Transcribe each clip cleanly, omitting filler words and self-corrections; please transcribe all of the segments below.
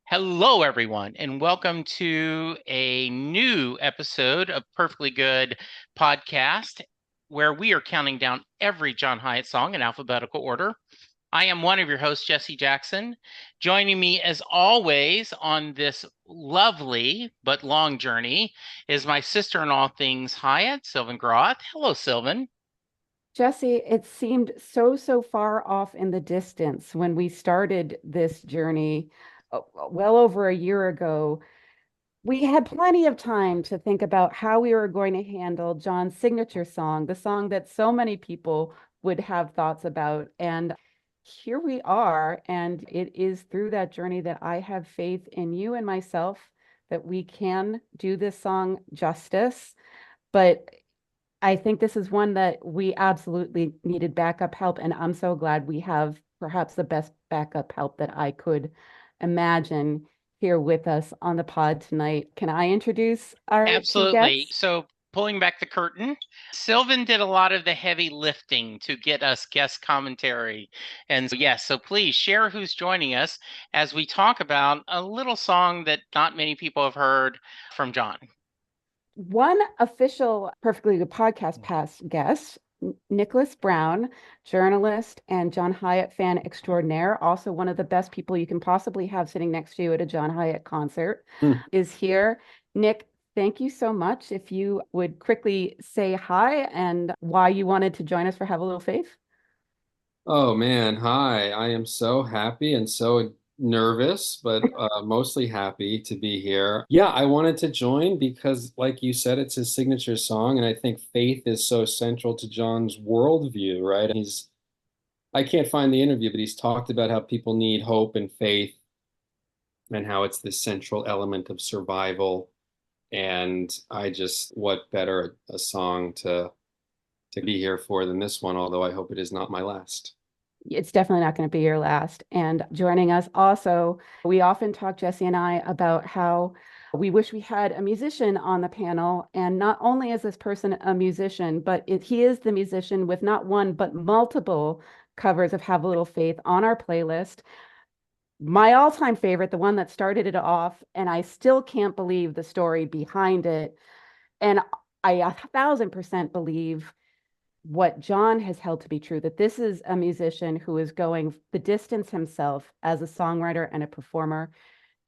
Hello, everyone, and welcome to a new episode of Perfectly Good Podcast, where we are counting down every John Hiatt song in alphabetical order. I am one of your hosts, Jesse Jackson. Joining me, as always, on this lovely but long journey is my sister in all things Hiatt, Sylvan Groth. Hello, Sylvan. Jesse, it seemed so far off in the distance when we started this journey well over a year ago. We had plenty of time to think about how we were going to handle John's signature song, the song that so many people would have thoughts about. And here we are. And it is through that journey that I have faith in you and myself that we can do this song justice. But I think this is one that we absolutely needed backup help, and I'm so glad we have perhaps the best backup help that I could imagine here with us on the pod tonight. Can I introduce our two Absolutely. guests? So, pulling back the curtain, Sylvan did a lot of the heavy lifting to get us guest commentary. And so, yes, so please share who's joining us as we talk about a little song that not many people have heard from John. One official Perfectly Good Podcast past guest, Nicholas Brown, journalist and John Hiatt fan extraordinaire, also one of the best people you can possibly have sitting next to you at a John Hiatt concert, Hmm. is here. Nick, thank you so much. If you would quickly say hi and why you wanted to join us for Have a Little Faith. Oh man, hi. I am so happy and so nervous, but mostly happy to be here. Yeah, I wanted to join because, like you said, it's his signature song, and I think faith is so central to John's worldview, right? I can't find the interview, but he's talked about how people need hope and faith and how it's the central element of survival. And what better a song to be here for than this one, although I hope it is not my last. It's definitely not going to be your last. And joining us also, we often talk, Jesse and I, about how we wish we had a musician on the panel. And not only is this person a musician, but he is the musician with not one, but multiple covers of Have a Little Faith on our playlist. My all-time favorite, the one that started it off, and I still can't believe the story behind it. And I 1,000% believe what John has held to be true, that this is a musician who is going the distance himself as a songwriter and a performer.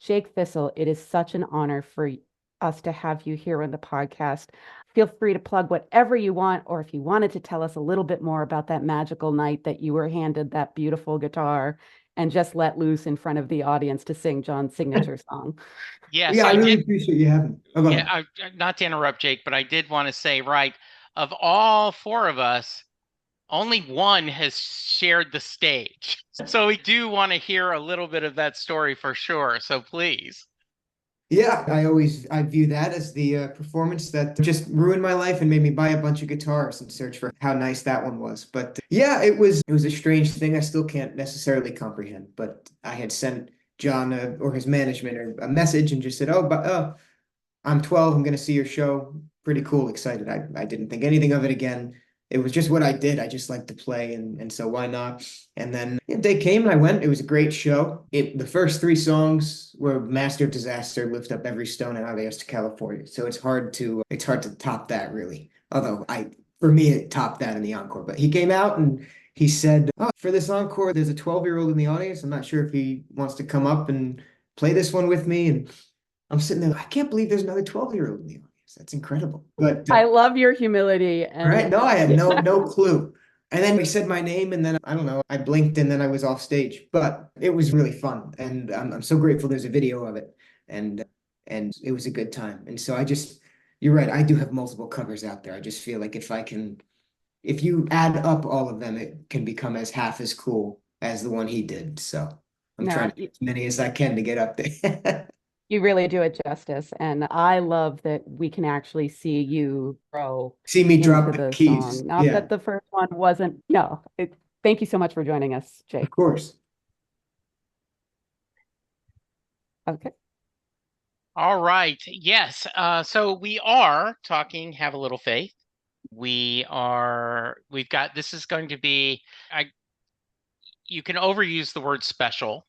Jake Thistle, it is such an honor for us to have you here on the podcast. Feel free to plug whatever you want, or if you wanted to tell us a little bit more about that magical night that you were handed that beautiful guitar and just let loose in front of the audience to sing John's signature song. Yes, Yeah, I I really did. appreciate you having me. Oh, go Yeah, ahead. not to interrupt, Jake, but I did want to say, right, of all four of us, only one has shared the stage. So we do want to hear a little bit of that story for sure. So please. Yeah, I view that as the performance that just ruined my life and made me buy a bunch of guitars and search for how nice that one was. But yeah, it was a strange thing. I still can't necessarily comprehend. But I had sent John or his management a message and just said, "Oh, I'm 12. I'm going to see your show. Pretty cool. Excited." I didn't think anything of it again. It was just what I did. I just like to play, and so why not? And then they came and I went. It was a great show. The first three songs were Master of Disaster, Lift Up Every Stone, and Adios to California. So it's hard to top that really. Although for me it topped that in the encore. But he came out and he said, "Oh, for this encore, there's a 12-year-old in the audience. I'm not sure if he wants to come up and play this one with me." And I'm sitting there, I can't believe there's another 12-year-old in the audience. That's incredible. But I love your humility right, and no, I had no clue. And then he said my name, and then I don't know, I blinked, and then I was off stage. But it was really fun, and I'm so grateful there's a video of it, and and it was a good time. And so you're right, I do have multiple covers out there. I just feel like if you add up all of them, it can become as half as cool as the one he did. So I'm trying no, to get as many as I can to get up there. you really do it justice. And I love that we can actually see you grow See me into drop the the keys. song. Not Yeah, that the first one wasn't, no. Thank you so much for joining us, of Jake. course. Okay. All right. Yes. So we are talking Have a Little Faith. This is going to be, you can overuse the word special,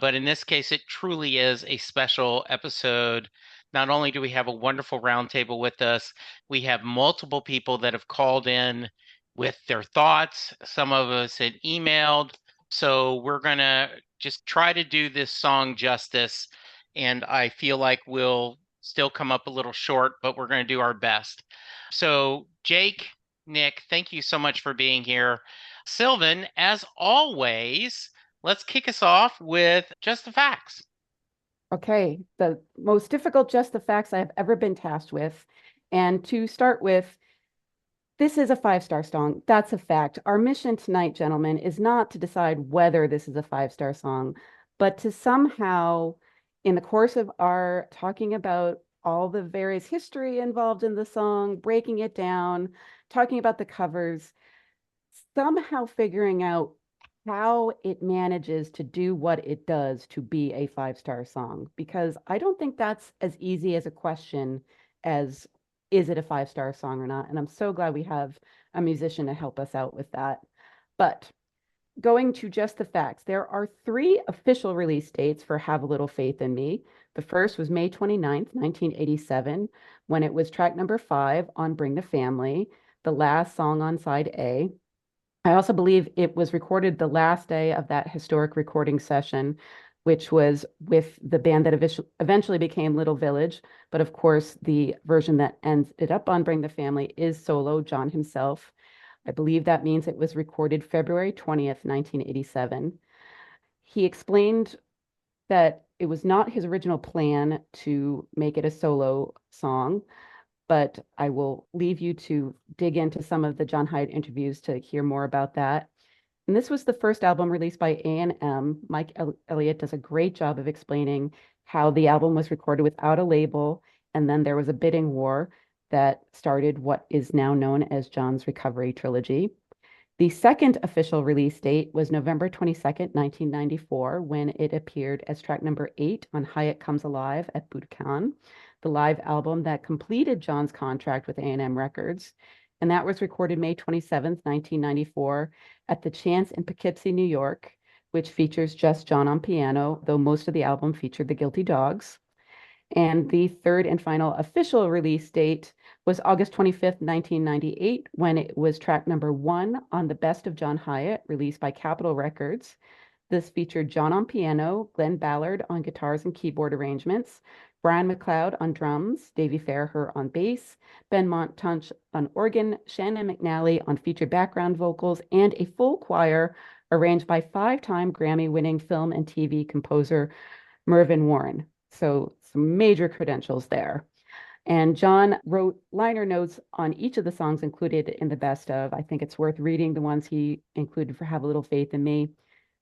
But in this case, it truly is a special episode. Not only do we have a wonderful roundtable with us, we have multiple people that have called in with their thoughts. Some of us had emailed. So we're going to just try to do this song justice. And I feel like we'll still come up a little short, but we're going to do our best. So Jake, Nick, thank you so much for being here. Sylvan, as always, let's kick us off with just the facts. Okay, the most difficult just the facts I've ever been tasked with. And to start with, this is a 5-star song. That's a fact. Our mission tonight, gentlemen, is not to decide whether this is a 5-star song, but to somehow, in the course of our talking about all the various history involved in the song, breaking it down, talking about the covers, somehow figuring out how it manages to do what it does to be a 5-star song. Because I don't think that's as easy as a question as is it a 5-star song or not? And I'm so glad we have a musician to help us out with that. But going to just the facts, there are 3 official release dates for Have a Little Faith in Me. The first was May 29th, 1987, when it was track number 5 on Bring the Family, the last song on side A. I also believe it was recorded the last day of that historic recording session, which was with the band that eventually became Little Village. But of course, the version that ended up on Bring the Family is solo, John himself. I believe that means it was recorded February 20th, 1987. He explained that it was not his original plan to make it a solo song, but I will leave you to dig into some of the John Hiatt interviews to hear more about that. And this was the first album released by A&M. Mike Elliott does a great job of explaining how the album was recorded without a label, and then there was a bidding war that started what is now known as John's Recovery Trilogy. The second official release date was November 22nd, 1994, when it appeared as track number 8 on Hiatt Comes Alive at Budokan, the live album that completed John's contract with A&M Records. And that was recorded May 27th, 1994 at the Chance in Poughkeepsie, New York, which features just John on piano, though most of the album featured the Guilty Dogs. And the third and final official release date was August 25th, 1998, when it was track number 1 on the Best of John Hiatt, released by Capitol Records. This featured John on piano, Glenn Ballard on guitars and keyboard arrangements, Brian McLeod on drums, Davey Fairher on bass, Ben Montunch on organ, Shannon McNally on featured background vocals, and a full choir arranged by 5-time Grammy-winning film and TV composer Mervyn Warren. So some major credentials there. And John wrote liner notes on each of the songs included in the best of. I think it's worth reading the ones he included for Have a Little Faith in Me.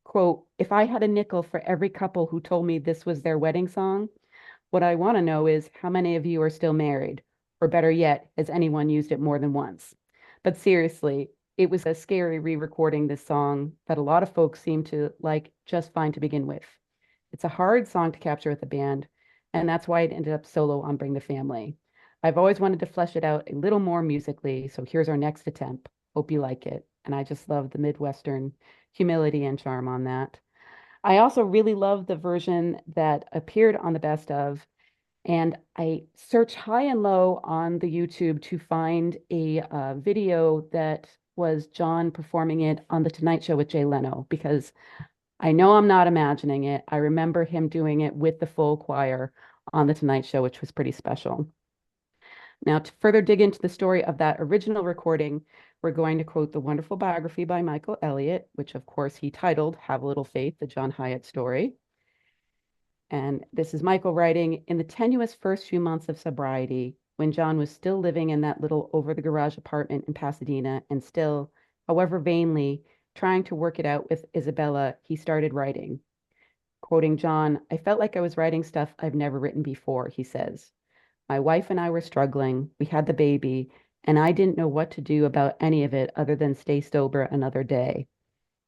Quote, "If I had a nickel for every couple who told me this was their wedding song, what I want to know is how many of you are still married? Or better yet, has anyone used it more than once?" But seriously, it was a scary re-recording this song that a lot of folks seem to like just fine to begin with. It's a hard song to capture with the band, and that's why it ended up solo on Bring the Family. I've always wanted to flesh it out a little more musically, so here's our next attempt. Hope you like it. And I just love the Midwestern humility and charm on that. I also really love the version that appeared on the best of, and I searched high and low on the YouTube to find a video that was John performing it on The Tonight Show with Jay Leno, because I know I'm not imagining it. I remember him doing it with the full choir on The Tonight Show, which was pretty special. Now, to further dig into the story of that original recording, we're going to quote the wonderful biography by Michael Elliott, which of course he titled Have a Little Faith, the John Hiatt Story. And this is Michael writing, "In the tenuous first few months of sobriety, when John was still living in that little over-the-garage apartment in Pasadena and still, however vainly, trying to work it out with Isabella, he started writing." Quoting John, "I felt like I was writing stuff I've never written before," he says. "My wife and I were struggling. We had the baby, and I didn't know what to do about any of it other than stay sober another day."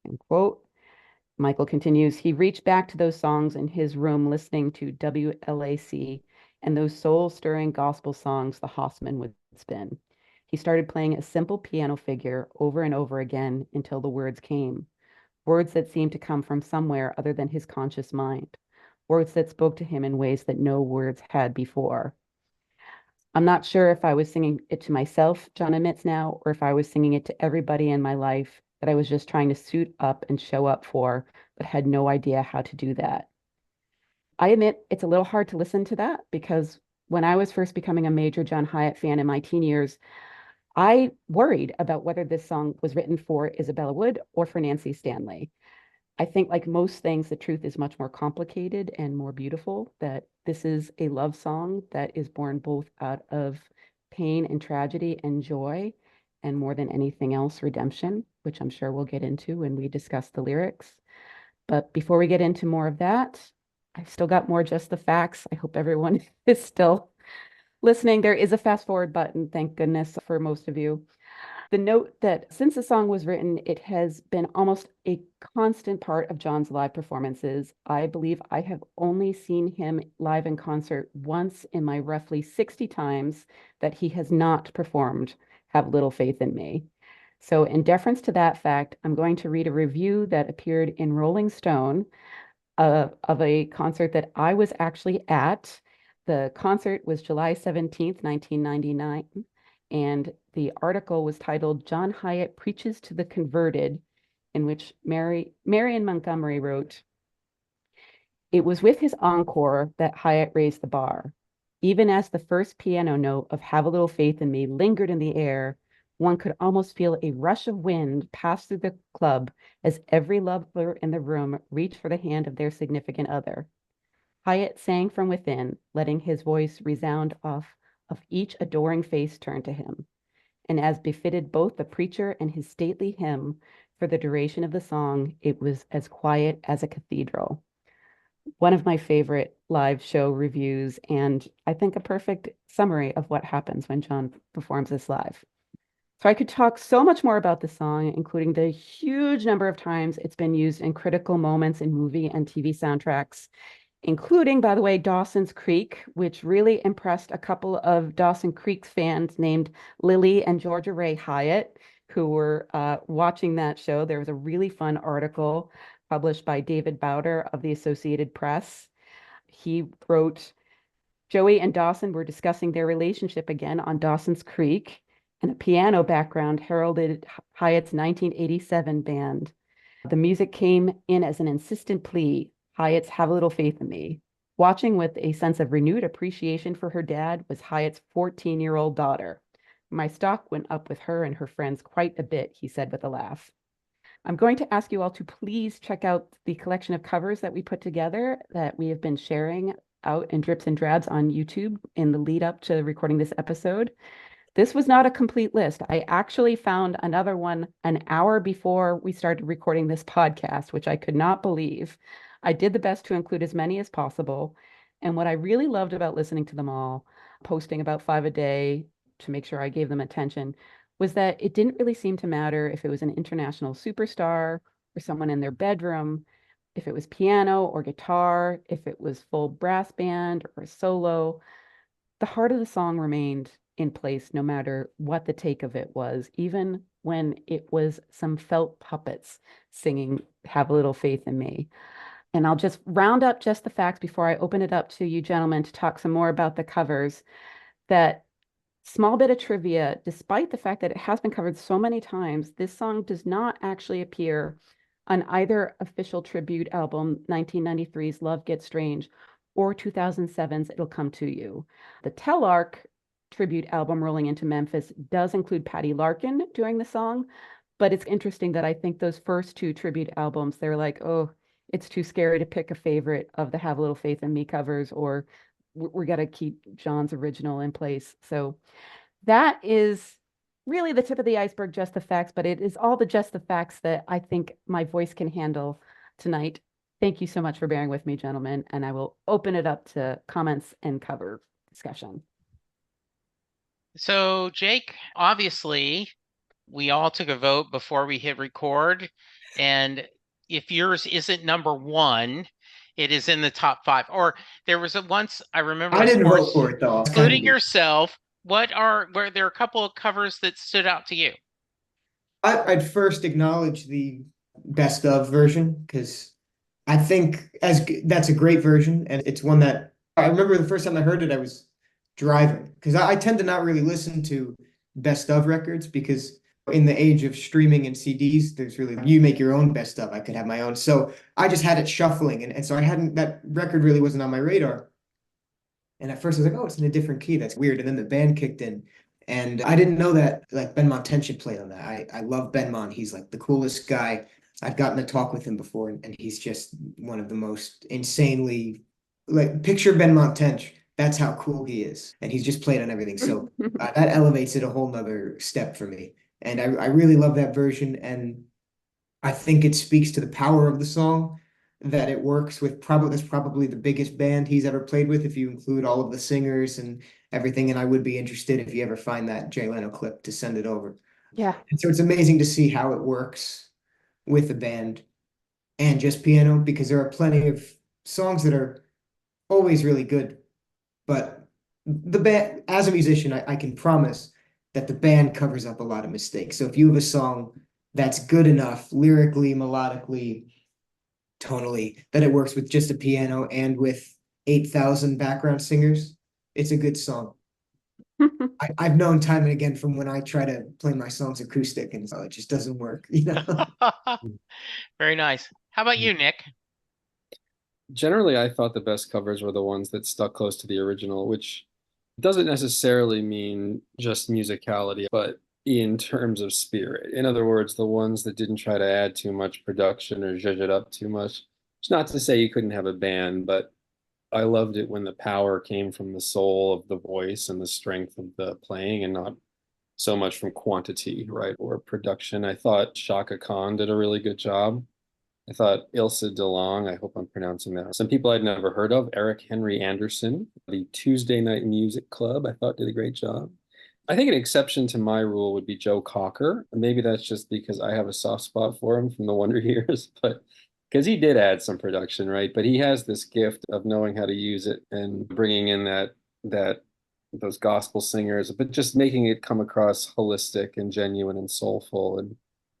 End quote. Michael continues, "He reached back to those songs in his room listening to WLAC and those soul-stirring gospel songs the Hoffman would spin. He started playing a simple piano figure over and over again until the words came. words that seemed to come from somewhere other than his conscious mind, words that spoke to him in ways that no words had before. I'm not sure if I was singing it to myself, John admits now, or if I was singing it to everybody in my life that I was just trying to suit up and show up for, but had no idea how to do that. I admit it's a little hard to listen to that because when I was first becoming a major John Hiatt fan in my teen years, I worried about whether this song was written for Isabella Wood or for Nancy Stanley. I think, like most things, the truth is much more complicated and more beautiful, that this is a love song that is born both out of pain and tragedy and joy, and more than anything else, redemption, which I'm sure we'll get into when we discuss the lyrics. But before we get into more of that, I've still got more Just the Facts. I hope everyone is still listening. There is a fast forward button, thank goodness for most of you. The note that since the song was written, it has been almost a constant part of John's live performances. I believe I have only seen him live in concert once in my roughly 60 times that he has not performed Have Little Faith in Me. So in deference to that fact, I'm going to read a review that appeared in Rolling Stone of a concert that I was actually at. The concert was July 17th, 1999, and the article was titled John Hiatt Preaches to the Converted, in which Marion Montgomery wrote, "It was with his encore that Hiatt raised the bar. Even as the first piano note of Have a Little Faith in Me lingered in the air, one could almost feel a rush of wind pass through the club as every lover in the room reached for the hand of their significant other. Hiatt sang from within, letting his voice resound off of each adoring face turned to him. And as befitted both the preacher and his stately hymn, for the duration of the song, it was as quiet as a cathedral." One of my favorite live show reviews, and I think a perfect summary of what happens when John performs this live. So I could talk so much more about the song, including the huge number of times it's been used in critical moments in movie and TV soundtracks, including, by the way, Dawson's Creek, which really impressed a couple of Dawson Creek's fans named Lily and Georgia Ray Hyatt, who were watching that show. There was a really fun article published by David Bowder of the Associated Press. He wrote, "Joey and Dawson were discussing their relationship again on Dawson's Creek, and a piano background heralded Hyatt's 1987 band. The music came in as an insistent plea, Hyatt's Have a Little Faith in Me. Watching with a sense of renewed appreciation for her dad was Hyatt's 14-year-old daughter. My stock went up with her and her friends quite a bit," he said with a laugh. I'm going to ask you all to please check out the collection of covers that we put together that we have been sharing out in drips and drabs on YouTube in the lead up to recording this episode. This was not a complete list. I actually found another one an hour before we started recording this podcast, which I could not believe. I did the best to include as many as possible. And what I really loved about listening to them all, posting about 5 a day to make sure I gave them attention, was that it didn't really seem to matter if it was an international superstar or someone in their bedroom, if it was piano or guitar, if it was full brass band or solo. The heart of the song remained in place no matter what the take of it was, even when it was some felt puppets singing Have a Little Faith in Me. And I'll just round up Just the Facts before I open it up to you gentlemen to talk some more about the covers. That small bit of trivia, despite the fact that it has been covered so many times, this song does not actually appear on either official tribute album, 1993's Love Gets Strange, or 2007's It'll Come to You. The Telarc tribute album, Rolling into Memphis, does include Patty Larkin doing the song, but it's interesting that I think those first two tribute albums, they're like, oh, it's too scary to pick a favorite of the Have a Little Faith in Me covers, or we got to keep John's original in place. So that is really the tip of the iceberg, Just the Facts, but it is all the Just the Facts that I think my voice can handle tonight. Thank you so much for bearing with me, gentlemen, and I will open it up to comments and cover discussion. So, Jake, obviously, we all took a vote before we hit record, and if yours isn't number one, it is in the top 5. Or there was once I remember. I didn't vote for it though, including yourself. Were there a couple of covers that stood out to you? I'd first acknowledge the best of version because I think that's a great version, and it's one that I remember the first time I heard it, I was driving because I tend to not really listen to best of records because in the age of streaming and CDs, there's really you make your own best of. I could have my own, so I just had it shuffling, and so I hadn't that record really wasn't on my radar. And at first I was like, oh, it's in a different key. That's weird. And then the band kicked in. And I didn't know that like Ben Montench played on that. I love Ben Mon. He's like the coolest guy. I've gotten to talk with him before, and he's just one of the most insanely like picture Ben Montench. That's how cool he is. And he's just played on everything. So that elevates it a whole nother step for me. And I really love that version. And I think it speaks to the power of the song that it works with that's probably the biggest band he's ever played with if you include all of the singers and everything. And I would be interested if you ever find that Jay Leno clip to send it over. Yeah. And so it's amazing to see how it works with the band and just piano because there are plenty of songs that are always really good. But the band, as a musician, I can promise that the band covers up a lot of mistakes. So if you have a song that's good enough lyrically, melodically, tonally, that it works with just a piano and with 8,000 background singers, it's a good song. I've known time and again from when I try to play my songs acoustic and so it just doesn't work, you know? Very nice. How about you, Nick? Generally, I thought the best covers were the ones that stuck close to the original, which doesn't necessarily mean just musicality, but in terms of spirit. In other words, the ones that didn't try to add too much production or zhuzh it up too much. It's not to say you couldn't have a band, but I loved it when the power came from the soul of the voice and the strength of the playing and not so much from quantity, right, or production. I thought Shaka Khan did a really good job. I thought Ilse DeLong, I hope I'm pronouncing that. Some people I'd never heard of, Eric Henry Anderson, the Tuesday Night Music Club, I thought did a great job. I think an exception to my rule would be Joe Cocker. Maybe that's just because I have a soft spot for him from the Wonder Years, but because he did add some production, right? But he has this gift of knowing how to use it and bringing in that those gospel singers, but just making it come across holistic and genuine and soulful.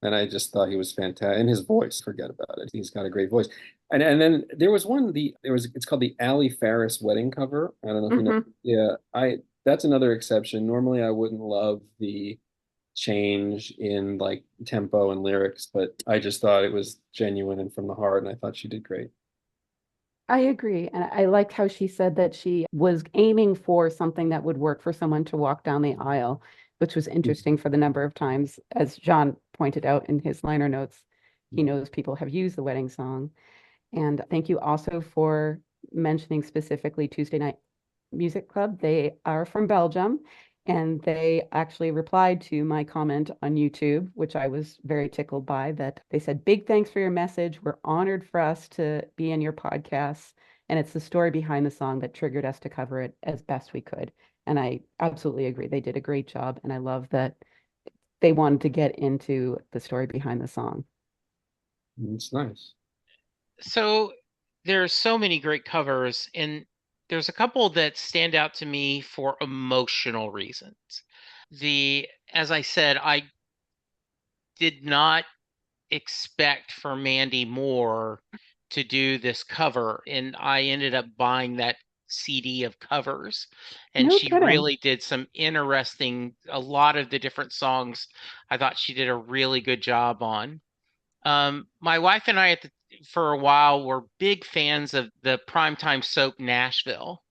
And I just thought he was fantastic. And his voice, forget about it. He's got a great voice. And then there was one, it's called the Ali Farris wedding cover. I don't know if you know. Yeah, that's another exception. Normally I wouldn't love the change in like tempo and lyrics, but I just thought it was genuine and from the heart, and I thought she did great. I agree. And I liked how she said that she was aiming for something that would work for someone to walk down the aisle, which was interesting for the number of times, as John pointed out in his liner notes, he knows people have used the wedding song. And thank you also for mentioning specifically Tuesday Night Music Club. They are from Belgium. And they actually replied to my comment on YouTube, which I was very tickled by, that they said, big thanks for your message. We're honored for us to be in your podcast. And it's the story behind the song that triggered us to cover it as best we could. And I absolutely agree. They did a great job. And I love that they wanted to get into the story behind the song. It's nice. So there's so many great covers, and there's a couple that stand out to me for emotional reasons. As I said, I did not expect for Mandy Moore to do this cover, and I ended up buying that CD of covers, and No she kidding. really did some a lot of the different songs I thought she did a really good job on. My wife and I for a while were big fans of the primetime soap Nashville,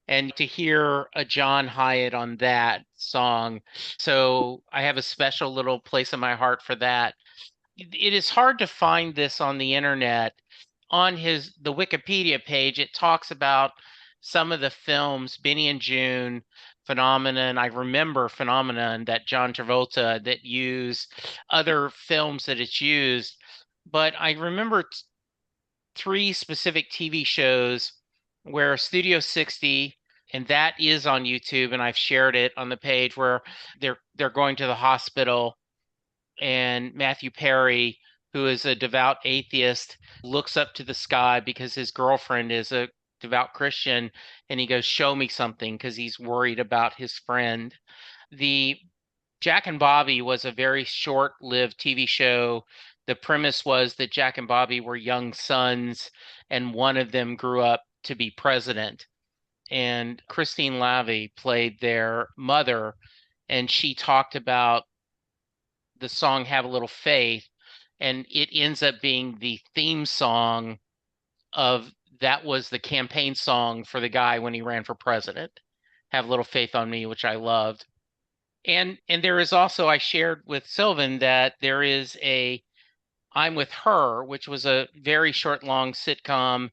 and to hear a John Hiatt on that song, so I have a special little place in my heart for that. It is hard to find this on the internet. On the Wikipedia page, it talks about some of the films, Benny and June, Phenomenon. I remember Phenomenon, that John Travolta, that use other films that it's used. But I remember three specific TV shows where Studio 60, and that is on YouTube, and I've shared it on the page, where they're going to the hospital, and Matthew Perry, who is a devout atheist, looks up to the sky because his girlfriend is a devout Christian, and he goes, "Show me something," because he's worried about his friend. The Jack and Bobby was a very short-lived TV show The premise was that Jack and Bobby were young sons, and one of them grew up to be president. And Christine Lavey played their mother, and she talked about the song Have a Little Faith, and it ends up being the theme song of that was the campaign song for the guy when he ran for president. Have a Little Faith on Me, which I loved. And there is also, I shared with Sylvan that there is a I'm With Her, which was a very short, long sitcom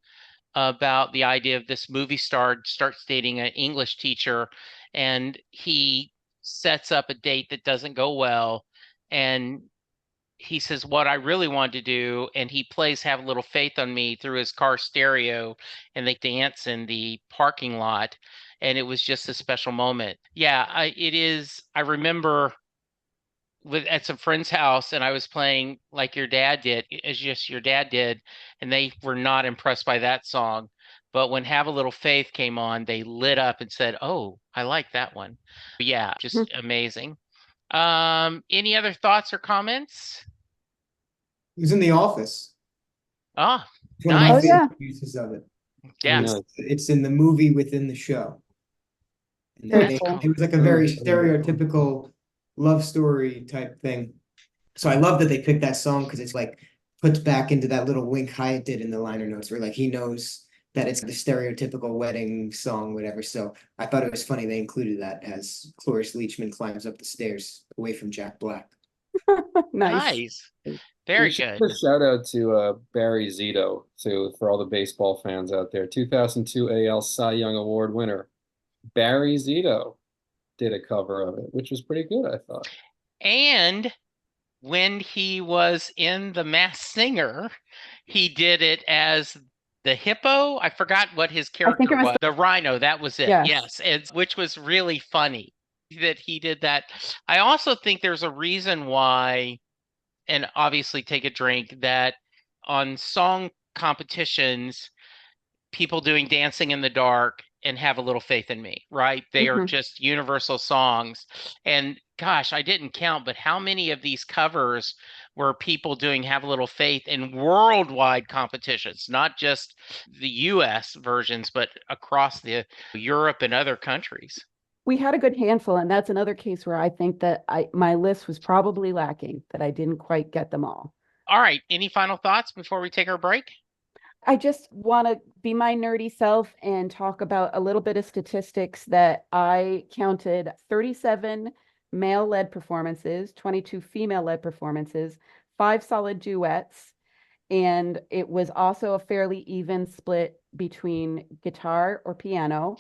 about the idea of this movie star starts dating an English teacher, and he sets up a date that doesn't go well, and he says what I really want to do, and he plays Have a Little Faith on Me through his car stereo, and they dance in the parking lot, and it was just a special moment. Yeah, it is. I remember at some friend's house, and I was playing like your dad did, as just your dad did, and they were not impressed by that song. But when Have a Little Faith came on, they lit up and said, "Oh, I like that one." Yeah, just amazing. Any other thoughts or comments? He was in The Office. Ah, It's one of my nice. Oh, yeah. favorite uses of it. Yeah. Nice. It's in the movie within the show. And Very That's cool. it was like a very stereotypical love story type thing. So I love that they picked that song because it's like puts back into that little wink Hyatt did in the liner notes where like he knows that it's the stereotypical wedding song, whatever. So I thought it was funny they included that as Cloris Leachman climbs up the stairs away from Jack Black. Nice. Nice. Very We should good. give a shout out to Barry Zito for all the baseball fans out there. 2002 AL Cy Young Award winner Barry Zito did a cover of it, which was pretty good, I thought. And when he was in The Masked Singer, he did it as the hippo. I forgot what his I think character it was was. The rhino, that was it. Yes. Yes, which was really funny that he did that. I also think there's a reason why, and obviously take a drink, that on song competitions, people doing Dancing in the Dark and Have a Little Faith in Me, right? They are just universal songs. And gosh, I didn't count, but how many of these covers were people doing Have a Little Faith in worldwide competitions, not just the US versions, but across the Europe and other countries? We had a good handful, and that's another case where I think that my list was probably lacking, that I didn't quite get them all. All right. Any final thoughts before we take our break? I just want to be my nerdy self and talk about a little bit of statistics that I counted 37 male-led performances, 22 female-led performances, 5 solid duets, and it was also a fairly even split between guitar or piano.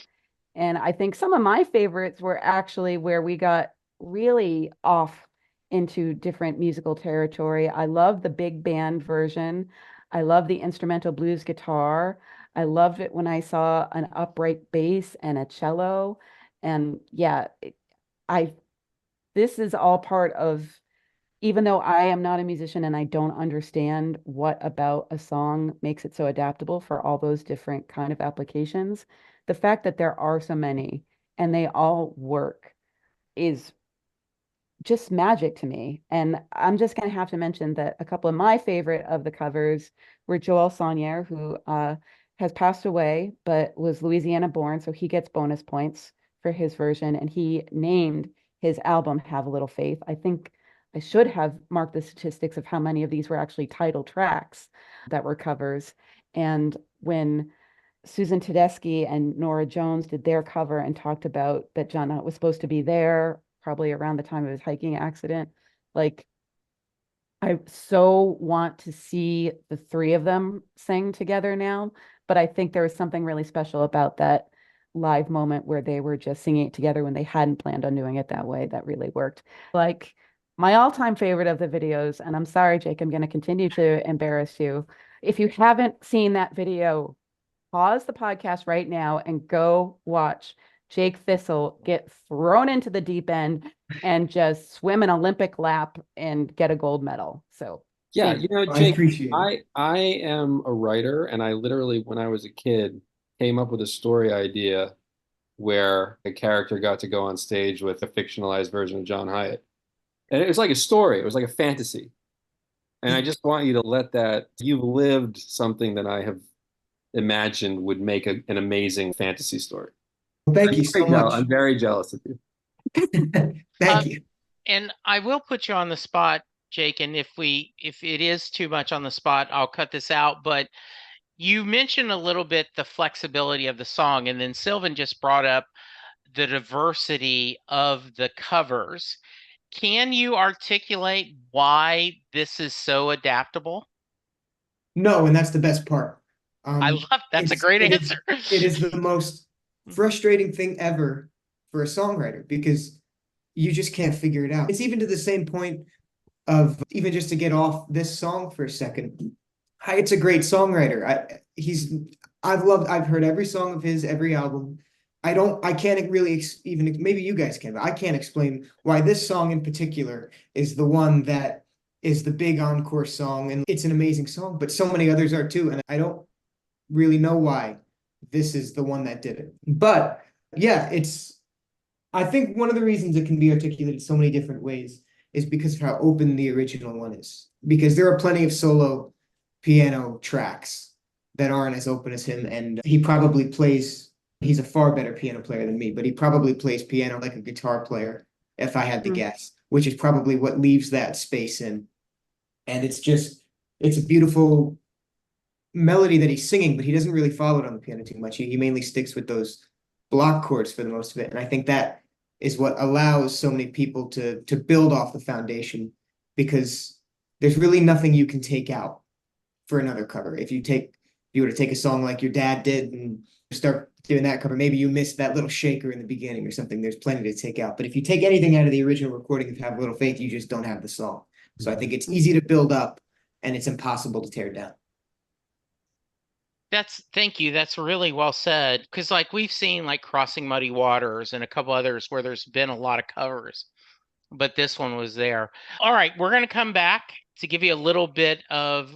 And I think some of my favorites were actually where we got really off into different musical territory. I love the big band version. I love the instrumental blues guitar. I loved it when I saw an upright bass and a cello. And yeah, I this is all part of, even though I am not a musician and I don't understand what about a song makes it so adaptable for all those different kind of applications, the fact that there are so many and they all work is just magic to me. And I'm just going to have to mention that a couple of my favorite of the covers were Joel Saunier, who has passed away, but was Louisiana born. So he gets bonus points for his version. And he named his album Have a Little Faith. I think I should have marked the statistics of how many of these were actually title tracks that were covers. And when Susan Tedeschi and Nora Jones did their cover and talked about that John Hiatt was supposed to be there, probably around the time of his hiking accident. Like, I so want to see the three of them sing together now, but I think there was something really special about that live moment where they were just singing it together when they hadn't planned on doing it that way. That really worked. Like, my all-time favorite of the videos, and I'm sorry, Jake, I'm going to continue to embarrass you. If you haven't seen that video, pause the podcast right now and go watch Jake Thistle get thrown into the deep end and just swim an Olympic lap and get a gold medal. So Yeah, thank you. I Jake, appreciate it. I am a writer, and I literally, when I was a kid, came up with a story idea where a character got to go on stage with a fictionalized version of John Hiatt. And it was like a story, it was like a fantasy. And I just want you to let that, you've lived something that I have imagined would make an amazing fantasy story. Well, thank you so much. I'm very jealous of you. Thank you. And I will put you on the spot, Jake, and if it is too much on the spot, I'll cut this out. But you mentioned a little bit the flexibility of the song, and then Sylvan just brought up the diversity of the covers. Can you articulate why this is so adaptable? No, and that's the best part. I love that's a great answer. It is the most frustrating thing ever for a songwriter because you just can't figure it out. It's even to the same point of, even just to get off this song for a second. Hyatt's a great songwriter. I've heard every song of his, every album. I can't really even, maybe you guys can, but I can't explain why this song in particular is the one that is the big encore song. And it's an amazing song, but so many others are too. And I don't really know why this is the one that did it. But yeah, I think one of the reasons it can be articulated so many different ways is because of how open the original one is. Because there are plenty of solo piano tracks that aren't as open as him. And he's a far better piano player than me, but he probably plays piano like a guitar player, if I had to guess, which is probably what leaves that space in. And it's a beautiful melody that he's singing, but he doesn't really follow it on the piano too much. He mainly sticks with those block chords for the most of it. And I think that is what allows so many people to build off the foundation, because there's really nothing you can take out for another cover. If you were to take a song like your dad did and start doing that cover, maybe you missed that little shaker in the beginning or something. There's plenty to take out. But if you take anything out of the original recording of Have a Little Faith, you just don't have the song. So I think it's easy to build up and it's impossible to tear down. Thank you. That's really well said. Because like we've seen like Crossing Muddy Waters and a couple others where there's been a lot of covers, but this one was there. All right, we're going to come back to give you a little bit of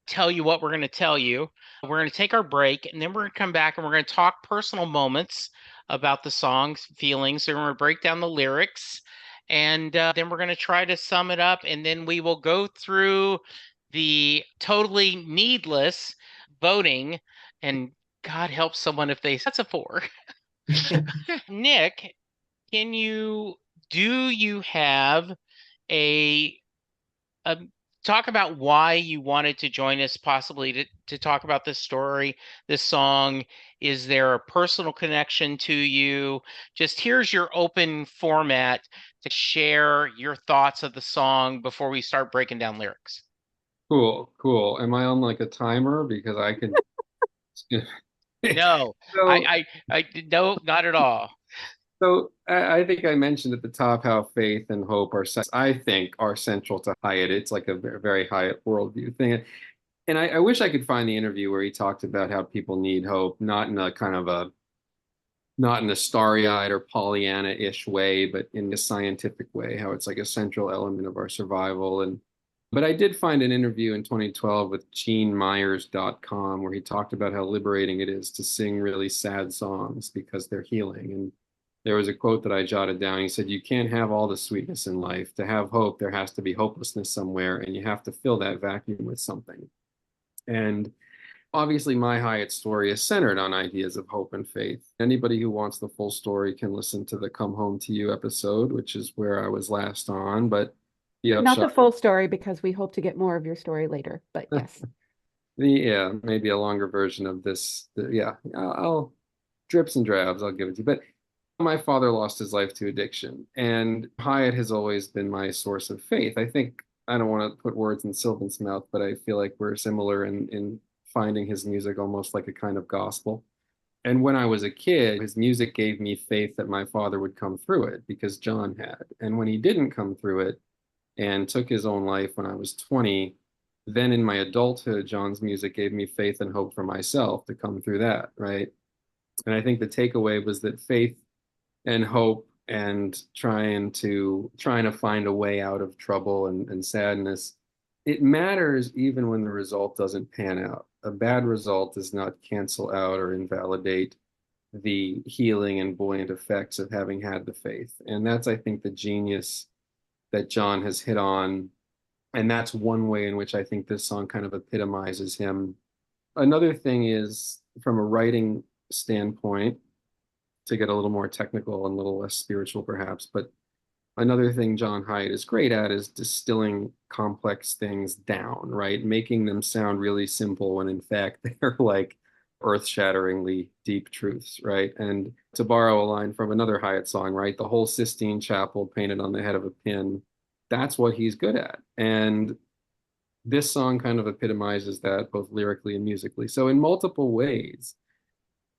tell you what we're going to tell you. We're going to take our break, and then we're going to come back and we're going to talk personal moments about the songs, feelings, and we're going to break down the lyrics, and then we're going to try to sum it up, and then we will go through the totally needless voting, and God help someone if that's a 4. Nick, do you have a talk about why you wanted to join us, possibly to talk about this story, this song? Is there a personal connection to you? Just here's your open format to share your thoughts of the song before we start breaking down lyrics. Cool. Am I on like a timer? Because I can. No, So, I no, not at all. So I think I mentioned at the top how faith and hope I think, are central to Hyatt. It's like a very Hyatt worldview thing. And I wish I could find the interview where he talked about how people need hope, not in a starry-eyed or Pollyanna-ish way, but in a scientific way, how it's like a central element of our survival. But I did find an interview in 2012 with GeneMyers.com where he talked about how liberating it is to sing really sad songs because they're healing. And there was a quote that I jotted down. He said, "You can't have all the sweetness in life. To have hope, there has to be hopelessness somewhere, and you have to fill that vacuum with something." And obviously, my Hyatt story is centered on ideas of hope and faith. Anybody who wants the full story can listen to the Come Home to You episode, which is where I was last on. But the Not the upshot, full story, because we hope to get more of your story later, but yes. maybe a longer version of this. I'll drips and drabs, I'll give it to you. But my father lost his life to addiction, and Hyatt has always been my source of faith. I think, I don't want to put words in Sylvan's mouth, but I feel like we're similar in finding his music almost like a kind of gospel. And when I was a kid, his music gave me faith that my father would come through it, because John had. And when he didn't come through it and took his own life when I was 20, then in my adulthood, John's music gave me faith and hope for myself to come through that, right? And I think the takeaway was that faith and hope and trying to find a way out of trouble and sadness, it matters even when the result doesn't pan out. A bad result does not cancel out or invalidate the healing and buoyant effects of having had the faith. And that's, I think, the genius that John has hit on And that's one way in which I think this song kind of epitomizes him. Another thing is, from a writing standpoint, to get a little more technical and a little less spiritual perhaps, but another thing John Hiatt is great at is distilling complex things down, right? Making them sound really simple when in fact they're like earth-shatteringly deep truths, right? And to borrow a line from another Hiatt song, right? The whole Sistine Chapel painted on the head of a pin, that's what he's good at. And this song kind of epitomizes that both lyrically and musically. So in multiple ways,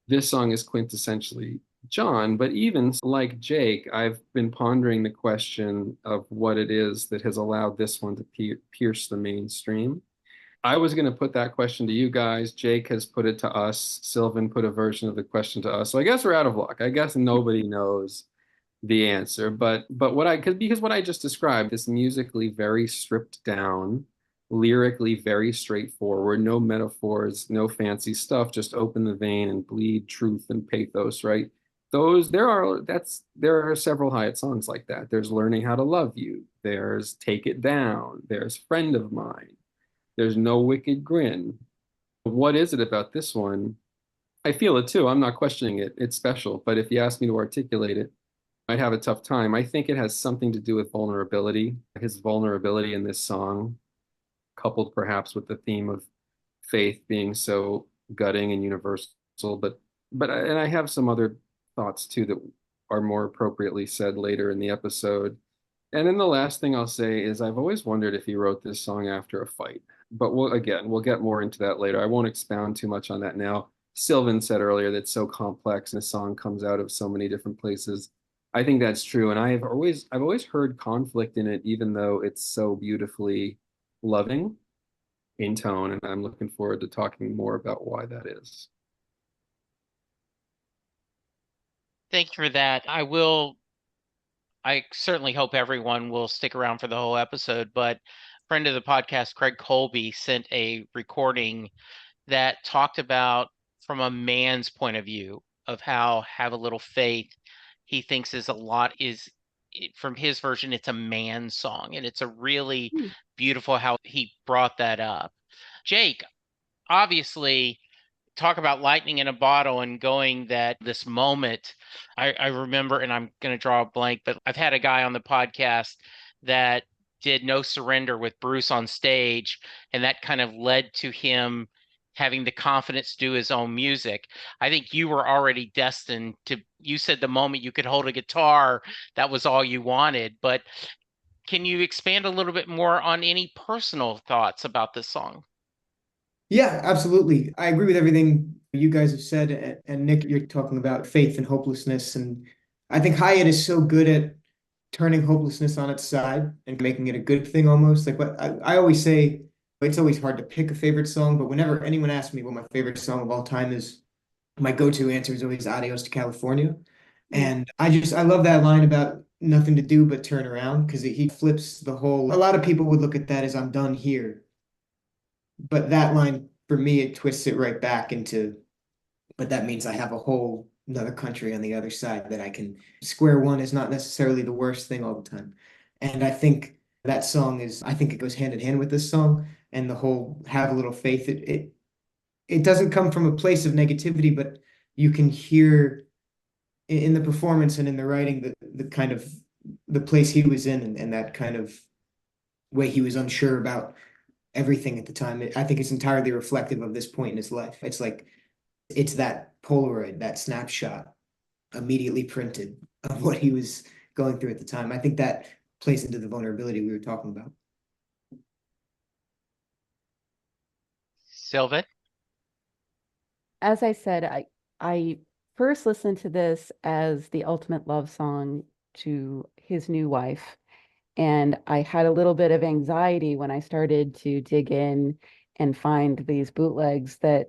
this song is quintessentially John, but even like Jake, I've been pondering the question of what it is that has allowed this one to pierce the mainstream. I was going to put that question to you guys. Jake has put it to us. Sylvan put a version of the question to us. So I guess we're out of luck. I guess nobody knows the answer. But what I could, because what I just described, this musically very stripped down, lyrically very straightforward, no metaphors, no fancy stuff, just open the vein and bleed truth and pathos, right? There are several Hiatt songs like that. There's Learning How to Love You, there's Take It Down, there's Friend of Mine, there's No Wicked Grin. What is it about this one? I feel it too. I'm not questioning it. It's special. But if you ask me to articulate it, I'd have a tough time. I think it has something to do with vulnerability. His vulnerability in this song, coupled perhaps with the theme of faith being so gutting and universal. And I have some other thoughts too that are more appropriately said later in the episode. And then the last thing I'll say is I've always wondered if he wrote this song after a fight. But we'll get more into that later. I won't expound too much on that now. Sylvan said earlier that it's so complex and a song comes out of so many different places. I think that's true. And I've always heard conflict in it, even though it's so beautifully loving in tone. And I'm looking forward to talking more about why that is. Thank you for that. I certainly hope everyone will stick around for the whole episode, but friend of the podcast, Craig Colby, sent a recording that talked about from a man's point of view of how Have a Little Faith, he thinks from his version, it's a man song. And it's a really beautiful how he brought that up. Jake, obviously, talk about lightning in a bottle and going that this moment. I remember, and I'm going to draw a blank, but I've had a guy on the podcast that did No Surrender with Bruce on stage, and that kind of led to him having the confidence to do his own music. I think you were already destined to, you said the moment you could hold a guitar, that was all you wanted. But can you expand a little bit more on any personal thoughts about this song? Yeah, absolutely. I agree with everything you guys have said. And Nick, you're talking about faith and hopelessness. And I think Hiatt is so good at turning hopelessness on its side and making it a good thing almost. Like what I always say, it's always hard to pick a favorite song, but whenever anyone asks me what my favorite song of all time is, my go-to answer is always Adios to California. And I love that line about nothing to do but turn around because he flips the whole, a lot of people would look at that as I'm done here. But that line for me, it twists it right back into, but that means I have a whole another country on the other side that I can square one is not necessarily the worst thing all the time. And I think that song is, I think it goes hand in hand with this song and the whole have a little faith. It doesn't come from a place of negativity, but you can hear in the performance and in the writing the kind of the place he was in and that kind of way he was unsure about everything at the time. I think it's entirely reflective of this point in his life. It's like it's that Polaroid, that snapshot immediately printed of what he was going through at the time. I think that plays into the vulnerability we were talking about. Sylvan? As I said, I first listened to this as the ultimate love song to his new wife. And I had a little bit of anxiety when I started to dig in and find these bootlegs that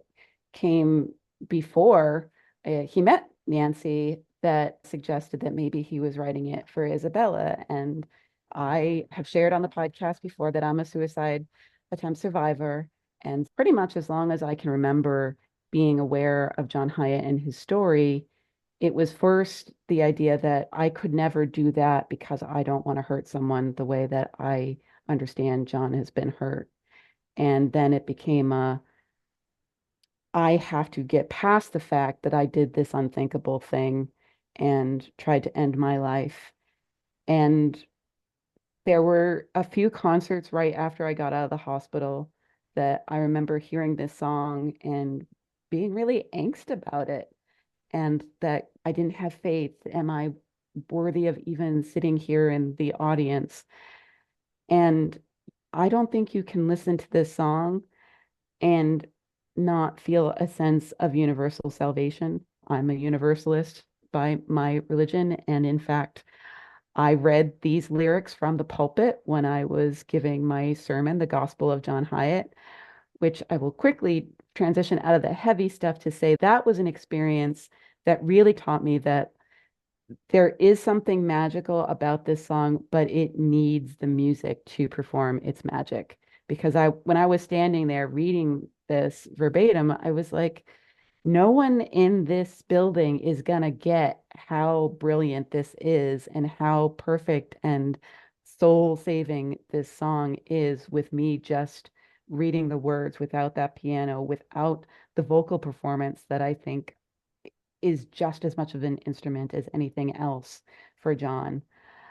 came before he met Nancy that suggested that maybe he was writing it for Isabella. And I have shared on the podcast before that I'm a suicide attempt survivor. And pretty much as long as I can remember being aware of John Hiatt and his story, it was first the idea that I could never do that because I don't want to hurt someone the way that I understand John has been hurt. And then it became I have to get past the fact that I did this unthinkable thing and tried to end my life. And there were a few concerts right after I got out of the hospital that I remember hearing this song and being really angst about it, and that I didn't have faith. Am I worthy of even sitting here in the audience? And I don't think you can listen to this song and not feel a sense of universal salvation. I'm a universalist by my religion. And in fact, I read these lyrics from the pulpit when I was giving my sermon, The Gospel of John Hiatt, which I will quickly transition out of the heavy stuff to say that was an experience that really taught me that there is something magical about this song, but it needs the music to perform its magic. Because when I was standing there reading this verbatim, I was like, no one in this building is gonna get how brilliant this is and how perfect and soul-saving this song is with me just reading the words without that piano, without the vocal performance that I think is just as much of an instrument as anything else for John.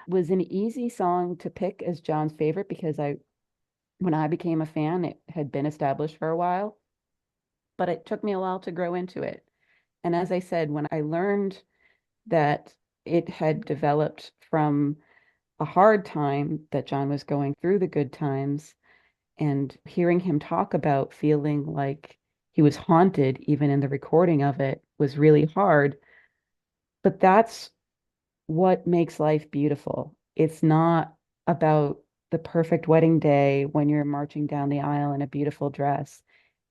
Was an easy song to pick as John's favorite because when I became a fan, it had been established for a while, but it took me a while to grow into it. And as I said, when I learned that it had developed from a hard time, that John was going through the good times, and hearing him talk about feeling like he was haunted, even in the recording of it, was really hard. But that's what makes life beautiful. It's not about the perfect wedding day when you're marching down the aisle in a beautiful dress.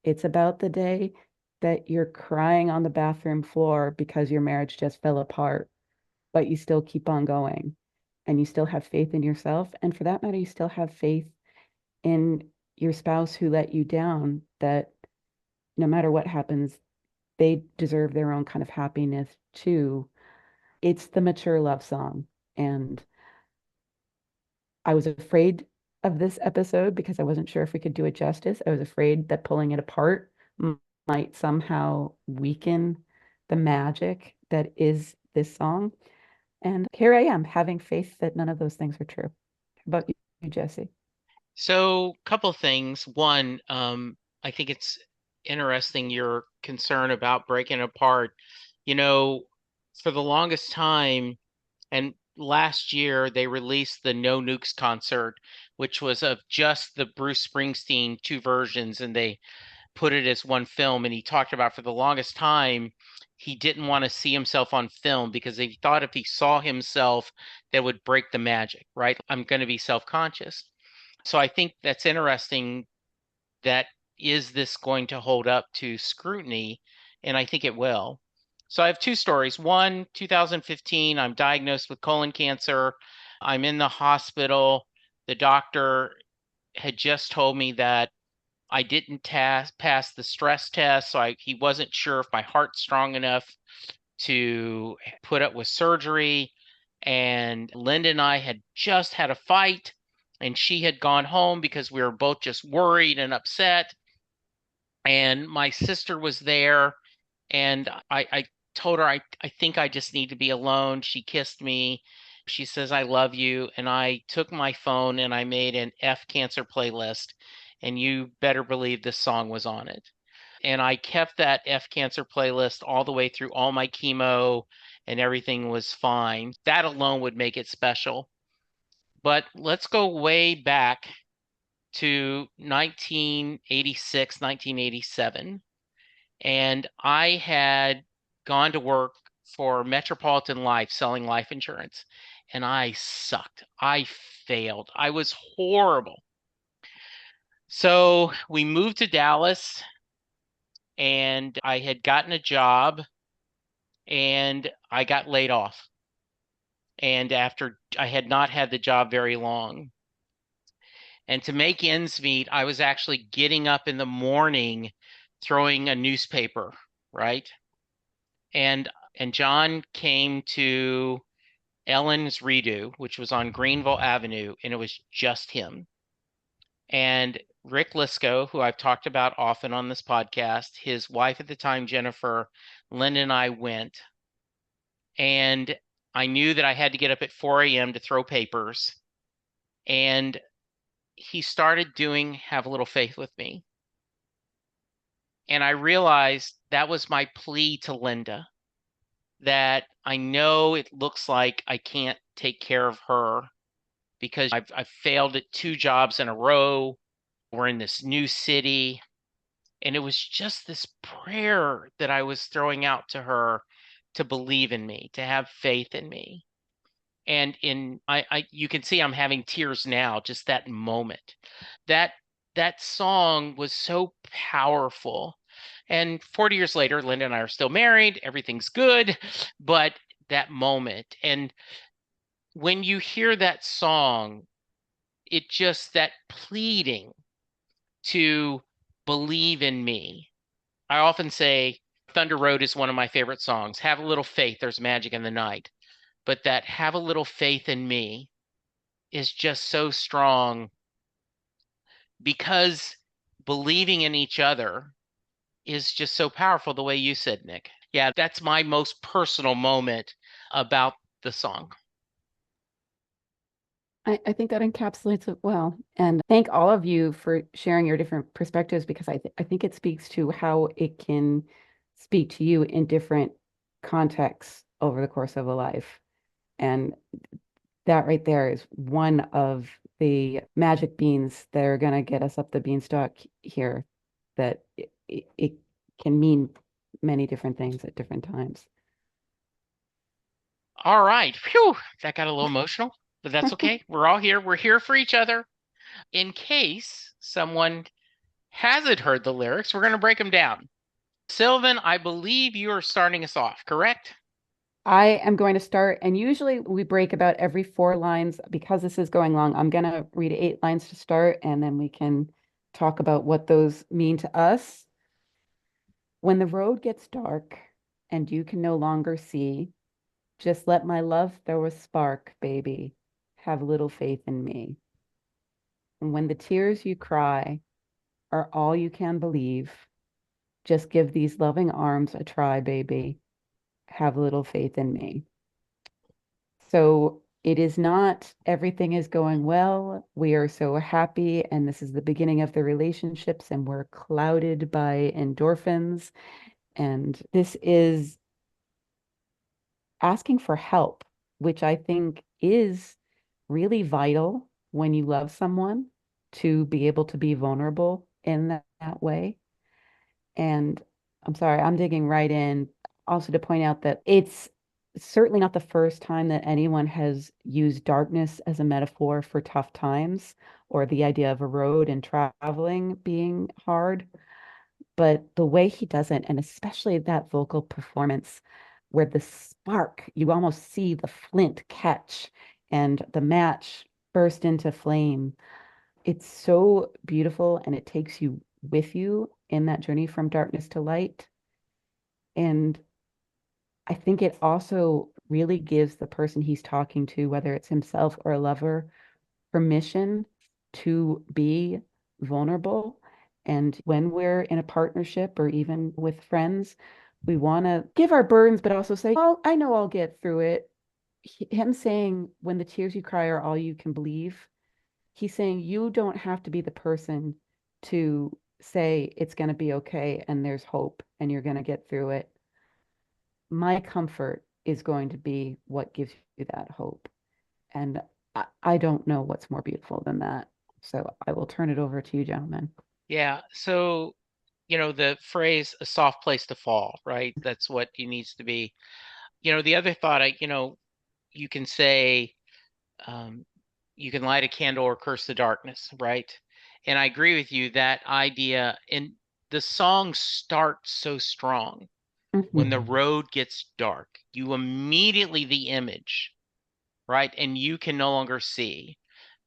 It's about the day that you're crying on the bathroom floor because your marriage just fell apart, but you still keep on going and you still have faith in yourself. And for that matter, you still have faith in your spouse who let you down, that no matter what happens, they deserve their own kind of happiness too. It's the mature love song. And I was afraid of this episode because I wasn't sure if we could do it justice. I was afraid that pulling it apart might somehow weaken the magic that is this song. And here I am having faith that none of those things are true. How about you, Jesse? So, couple things. One, I think it's interesting your concern about breaking apart. You know, for the longest time, and last year they released the No Nukes concert, which was of just the Bruce Springsteen two versions, and they put it as one film. And he talked about for the longest time he didn't want to see himself on film because he thought if he saw himself, that would break the magic, right? I'm going to be self-conscious. So I think that's interesting. That is this going to hold up to scrutiny? And I think it will. So I have two stories. One, 2015, I'm diagnosed with colon cancer. I'm in the hospital. The doctor had just told me that I didn't pass the stress test, so he wasn't sure if my heart's strong enough to put up with surgery. And Linda and I had just had a fight, and she had gone home because we were both just worried and upset. And my sister was there, and I told her, I think I just need to be alone. She kissed me. She says, I love you. And I took my phone and I made an F Cancer playlist. And you better believe this song was on it. And I kept that F Cancer playlist all the way through all my chemo, and everything was fine. That alone would make it special. But let's go way back to 1986, 1987. And I had gone to work for Metropolitan Life selling life insurance, and I sucked. I failed. I was horrible. So we moved to Dallas, and I had gotten a job, and I got laid off. And after I had not had the job very long. And to make ends meet, I was actually getting up in the morning, throwing a newspaper, right? And John came to Ellen's Redo, which was on Greenville Avenue, and it was just him. And Rick Lisco, who I've talked about often on this podcast, his wife at the time, Jennifer, Linda, and I went. And I knew that I had to get up at 4 a.m. to throw papers. And he started doing Have a Little Faith with Me. And I realized that was my plea to Linda, that I know it looks like I can't take care of her because I've failed at 2 jobs in a row. We're in this new city. And it was just this prayer that I was throwing out to her to believe in me, to have faith in me. And you can see I'm having tears now, just that moment. That song was so powerful. And 40 years later, Linda and I are still married. Everything's good. But that moment, and when you hear that song, it just, that pleading to believe in me. I often say Thunder Road is one of my favorite songs. Have a little faith, there's magic in the night. But that have a little faith in me is just so strong, because believing in each other is just so powerful, the way you said, Nick. Yeah, that's my most personal moment about the song. I think that encapsulates it well. And thank all of you for sharing your different perspectives, because I think it speaks to how it can speak to you in different contexts over the course of a life. And that right there is one of the magic beans that are going to get us up the beanstalk here, that it can mean many different things at different times. All right. Phew, that got a little emotional, but that's okay. We're all here. We're here for each other. In case someone hasn't heard the lyrics, we're going to break them down. Sylvan, I believe you are starting us off, correct? I am going to start, and usually we break about every 4 lines. Because this is going long, I'm going to read 8 lines to start, and then we can talk about what those mean to us. When the road gets dark and you can no longer see, just let my love throw a spark, baby. Have little faith in me. And when the tears you cry are all you can believe, just give these loving arms a try, baby. Have little faith in me. So it is not everything is going well. We are so happy, and this is the beginning of the relationships, and we're clouded by endorphins. And this is asking for help, which I think is really vital when you love someone, to be able to be vulnerable in that way. And I'm sorry, I'm digging right in. Also, to point out that it's certainly not the first time that anyone has used darkness as a metaphor for tough times, or the idea of a road and traveling being hard. But the way he does it, and especially that vocal performance where the spark, you almost see the flint catch and the match burst into flame. It's so beautiful, and it takes you with you in that journey from darkness to light. And I think it also really gives the person he's talking to, whether it's himself or a lover, permission to be vulnerable. And when we're in a partnership or even with friends, we want to give our burdens, but also say, oh, I know I'll get through it. Him saying, when the tears you cry are all you can believe, he's saying you don't have to be the person to say it's going to be okay and there's hope and you're going to get through it. My comfort is going to be what gives you that hope. And I don't know what's more beautiful than that. So I will turn it over to you, gentlemen. Yeah. So, the phrase "a soft place to fall," right? That's what he needs to be. The other thought, you can say, you can light a candle or curse the darkness, right? And I agree with you, that idea. And the song starts so strong. When the road gets dark, you immediately, the image, right? And you can no longer see,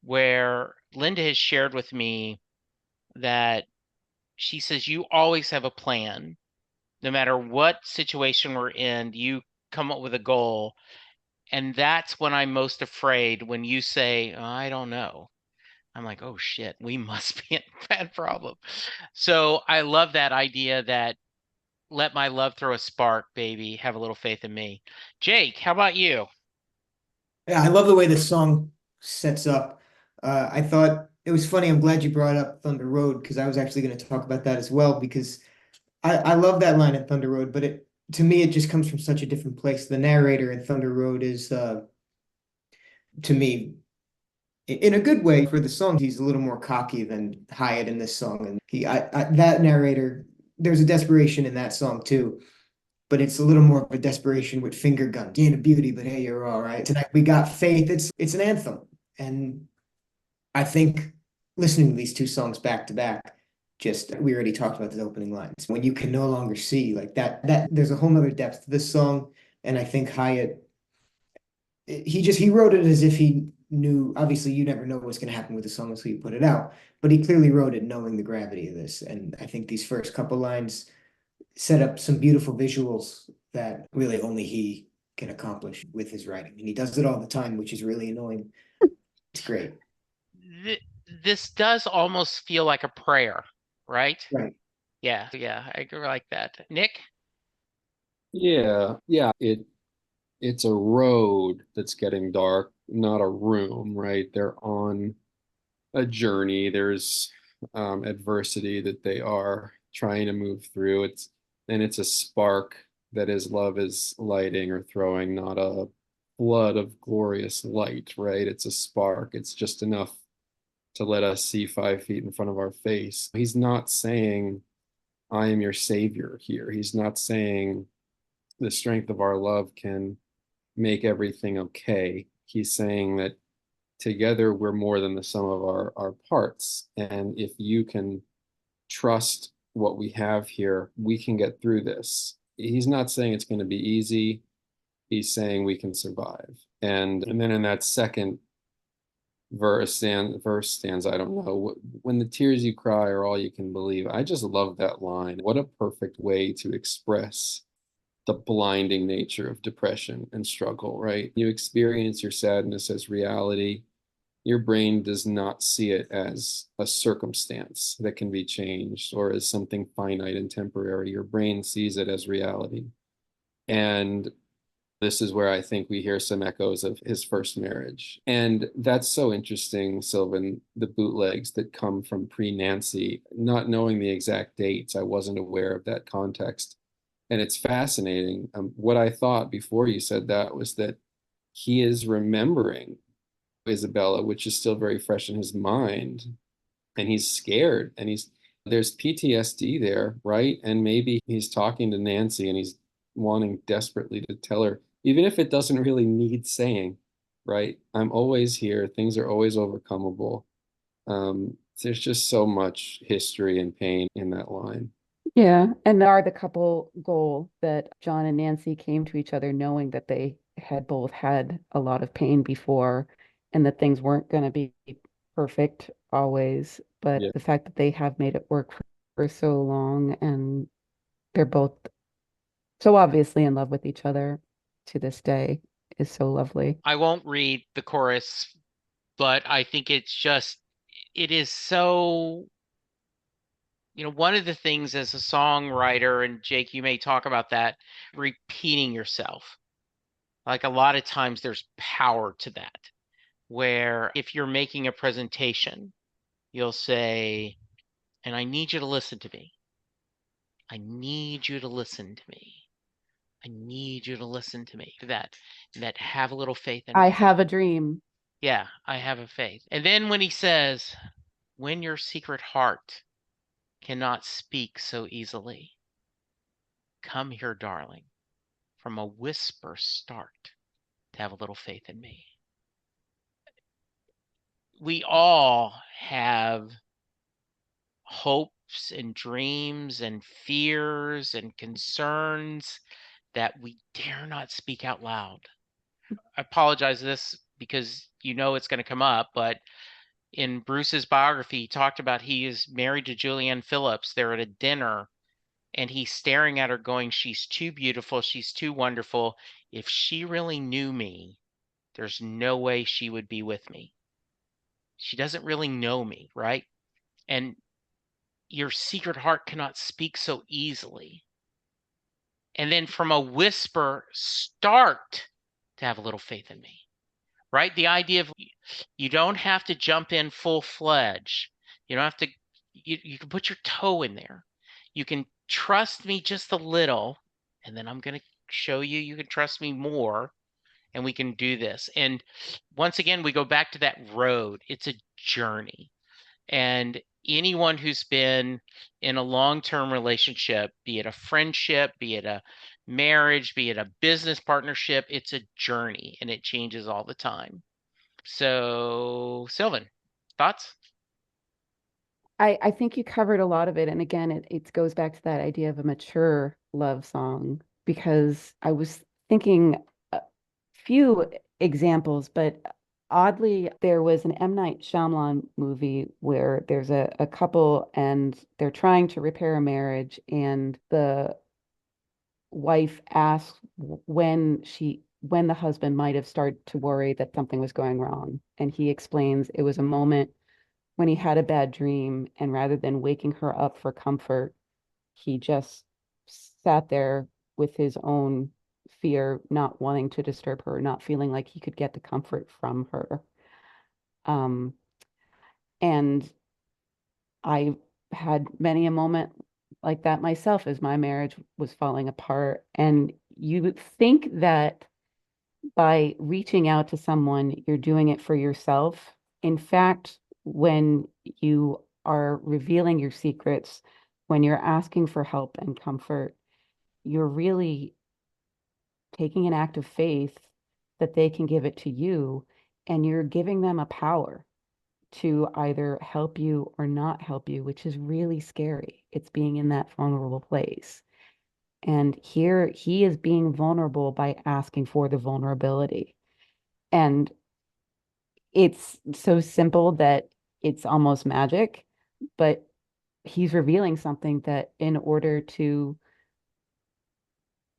where Linda has shared with me that she says, you always have a plan. No matter what situation we're in, you come up with a goal. And that's when I'm most afraid, when you say, oh, I don't know. I'm like, oh shit, we must be in a bad problem. So I love that idea that let my love throw a spark, baby. Have a little faith in me. Jake, how about you? Yeah, I love the way this song sets up. I thought it was funny. I'm glad you brought up Thunder Road because I was actually going to talk about that as well because I love that line in Thunder Road, but it to me it just comes from such a different place. The narrator in Thunder Road is to me in a good way for the song. He's a little more cocky than Hiatt in this song, and that narrator. There's a desperation in that song too, but it's a little more of a desperation with finger guns. You ain't a beauty, but hey, you're all right. Tonight we got faith. It's an anthem, and I think listening to these two songs back to back, just we already talked about the opening lines. When you can no longer see like that there's a whole nother depth to this song, and I think Hiatt he wrote it as if he knew. Obviously, you never know what's going to happen with the song until you put it out, but he clearly wrote it knowing the gravity of this, and I think these first couple lines set up some beautiful visuals that really only he can accomplish with his writing. And he does it all the time, which is really annoying. It's great. This does almost feel like a prayer, right? Right. Yeah, I agree like that. Nick? Yeah, yeah. It's a road that's getting dark, not a room, right? They're on a journey. There's adversity that they are trying to move through. It's a spark that is love is lighting or throwing, not a flood of glorious light, right? It's a spark. It's just enough to let us see 5 feet in front of our face. He's not saying, I am your savior here. He's not saying the strength of our love can make everything okay. He's saying that together we're more than the sum of our parts. And if you can trust what we have here, we can get through this. He's not saying it's going to be easy. He's saying we can survive. And then in that second verse stands, I don't know, when the tears you cry are all you can believe. I just love that line. What a perfect way to express the blinding nature of depression and struggle, right? You experience your sadness as reality. Your brain does not see it as a circumstance that can be changed or as something finite and temporary. Your brain sees it as reality. And this is where I think we hear some echoes of his first marriage. And that's so interesting, Sylvan, the bootlegs that come from pre-Nancy, not knowing the exact dates. I wasn't aware of that context. And it's fascinating. What I thought before you said that was that he is remembering Isabella, which is still very fresh in his mind. And he's scared and there's PTSD there, right? And maybe he's talking to Nancy and he's wanting desperately to tell her, even if it doesn't really need saying, right? I'm always here. Things are always overcomable. There's just so much history and pain in that line. Yeah, and they are the couple goal that John and Nancy came to each other knowing that they had both had a lot of pain before and that things weren't going to be perfect always, but Yeah. the fact that they have made it work for so long and they're both so obviously in love with each other to this day is so lovely. I won't read the chorus, but I think it is so, one of the things as a songwriter, and Jake, you may talk about that, repeating yourself. Like a lot of times there's power to that, where if you're making a presentation, you'll say, and I need you to listen to me. I need you to listen to me. I need you to listen to me. That have a little faith in I me. have a dream. Yeah, I have a faith. And then when he says, when your secret heart cannot speak so easily, come here, darling, from a whisper start to have a little faith in me. We all have hopes and dreams and fears and concerns that we dare not speak out loud. I apologize this because it's going to come up, but in Bruce's biography, he talked about he is married to Julianne Phillips. They're at a dinner and he's staring at her going, she's too beautiful. She's too wonderful. If she really knew me, there's no way she would be with me. She doesn't really know me, right? And your secret heart cannot speak so easily. And then from a whisper, start to have a little faith in me, right? The idea of you don't have to jump in full-fledged. You don't have to, you can put your toe in there. You can trust me just a little, and then I'm going to show you you can trust me more, and we can do this. And once again, we go back to that road. It's a journey. And anyone who's been in a long-term relationship, be it a friendship, be it a marriage, be it a business partnership, it's a journey and it changes all the time. So, Sylvan, thoughts? I think you covered a lot of it. And again, it goes back to that idea of a mature love song, because I was thinking a few examples, but oddly, there was an M. Night Shyamalan movie where there's a couple and they're trying to repair a marriage, and the wife asks when the husband might have started to worry that something was going wrong. And he explains it was a moment when he had a bad dream, and rather than waking her up for comfort, he just sat there with his own fear, not wanting to disturb her, not feeling like he could get the comfort from her. Um, and I had many a moment like that myself as my marriage was falling apart. And you would think that by reaching out to someone, you're doing it for yourself. In fact, when you are revealing your secrets, when you're asking for help and comfort, you're really taking an act of faith that they can give it to you, and you're giving them a power to either help you or not help you, which is really scary. It's being in that vulnerable place. And here he is being vulnerable by asking for the vulnerability. And it's so simple that it's almost magic, but he's revealing something that in order to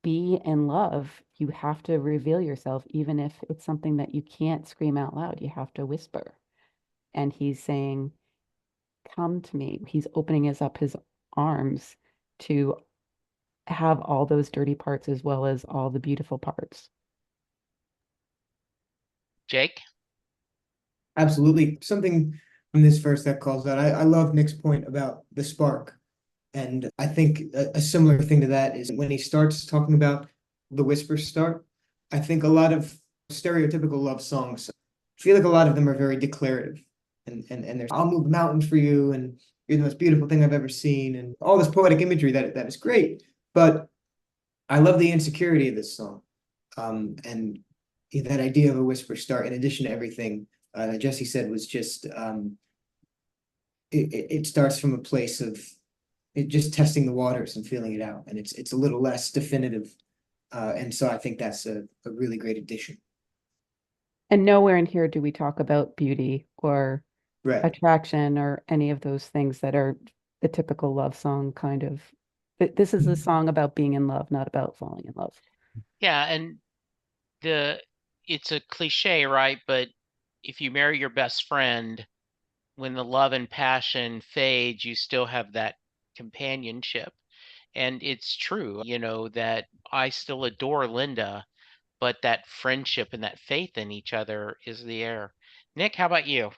be in love, you have to reveal yourself, even if it's something that you can't scream out loud, you have to whisper. And he's saying, come to me. He's opening his arms to have all those dirty parts as well as all the beautiful parts. Jake? Absolutely. Something from this verse that calls out. I love Nick's point about the spark. And I think a similar thing to that is when he starts talking about the whisper start, I think a lot of stereotypical love songs, I feel like a lot of them are very declarative. And there's I'll move mountains for you, and you're the most beautiful thing I've ever seen, and all this poetic imagery that is great. But I love the insecurity of this song. And that idea of a whisper start, in addition to everything that Jesse said, was just it starts from a place of it just testing the waters and feeling it out, and it's a little less definitive, and so I think that's a really great addition. And nowhere in here do we talk about beauty or Right. attraction or any of those things that are the typical love song kind of. This is a song about being in love, not about falling in love. Yeah, and it's a cliche, right? But if you marry your best friend, when the love and passion fades, you still have that companionship. And it's true, that I still adore Linda, but that friendship and that faith in each other is the air. Nick, how about you?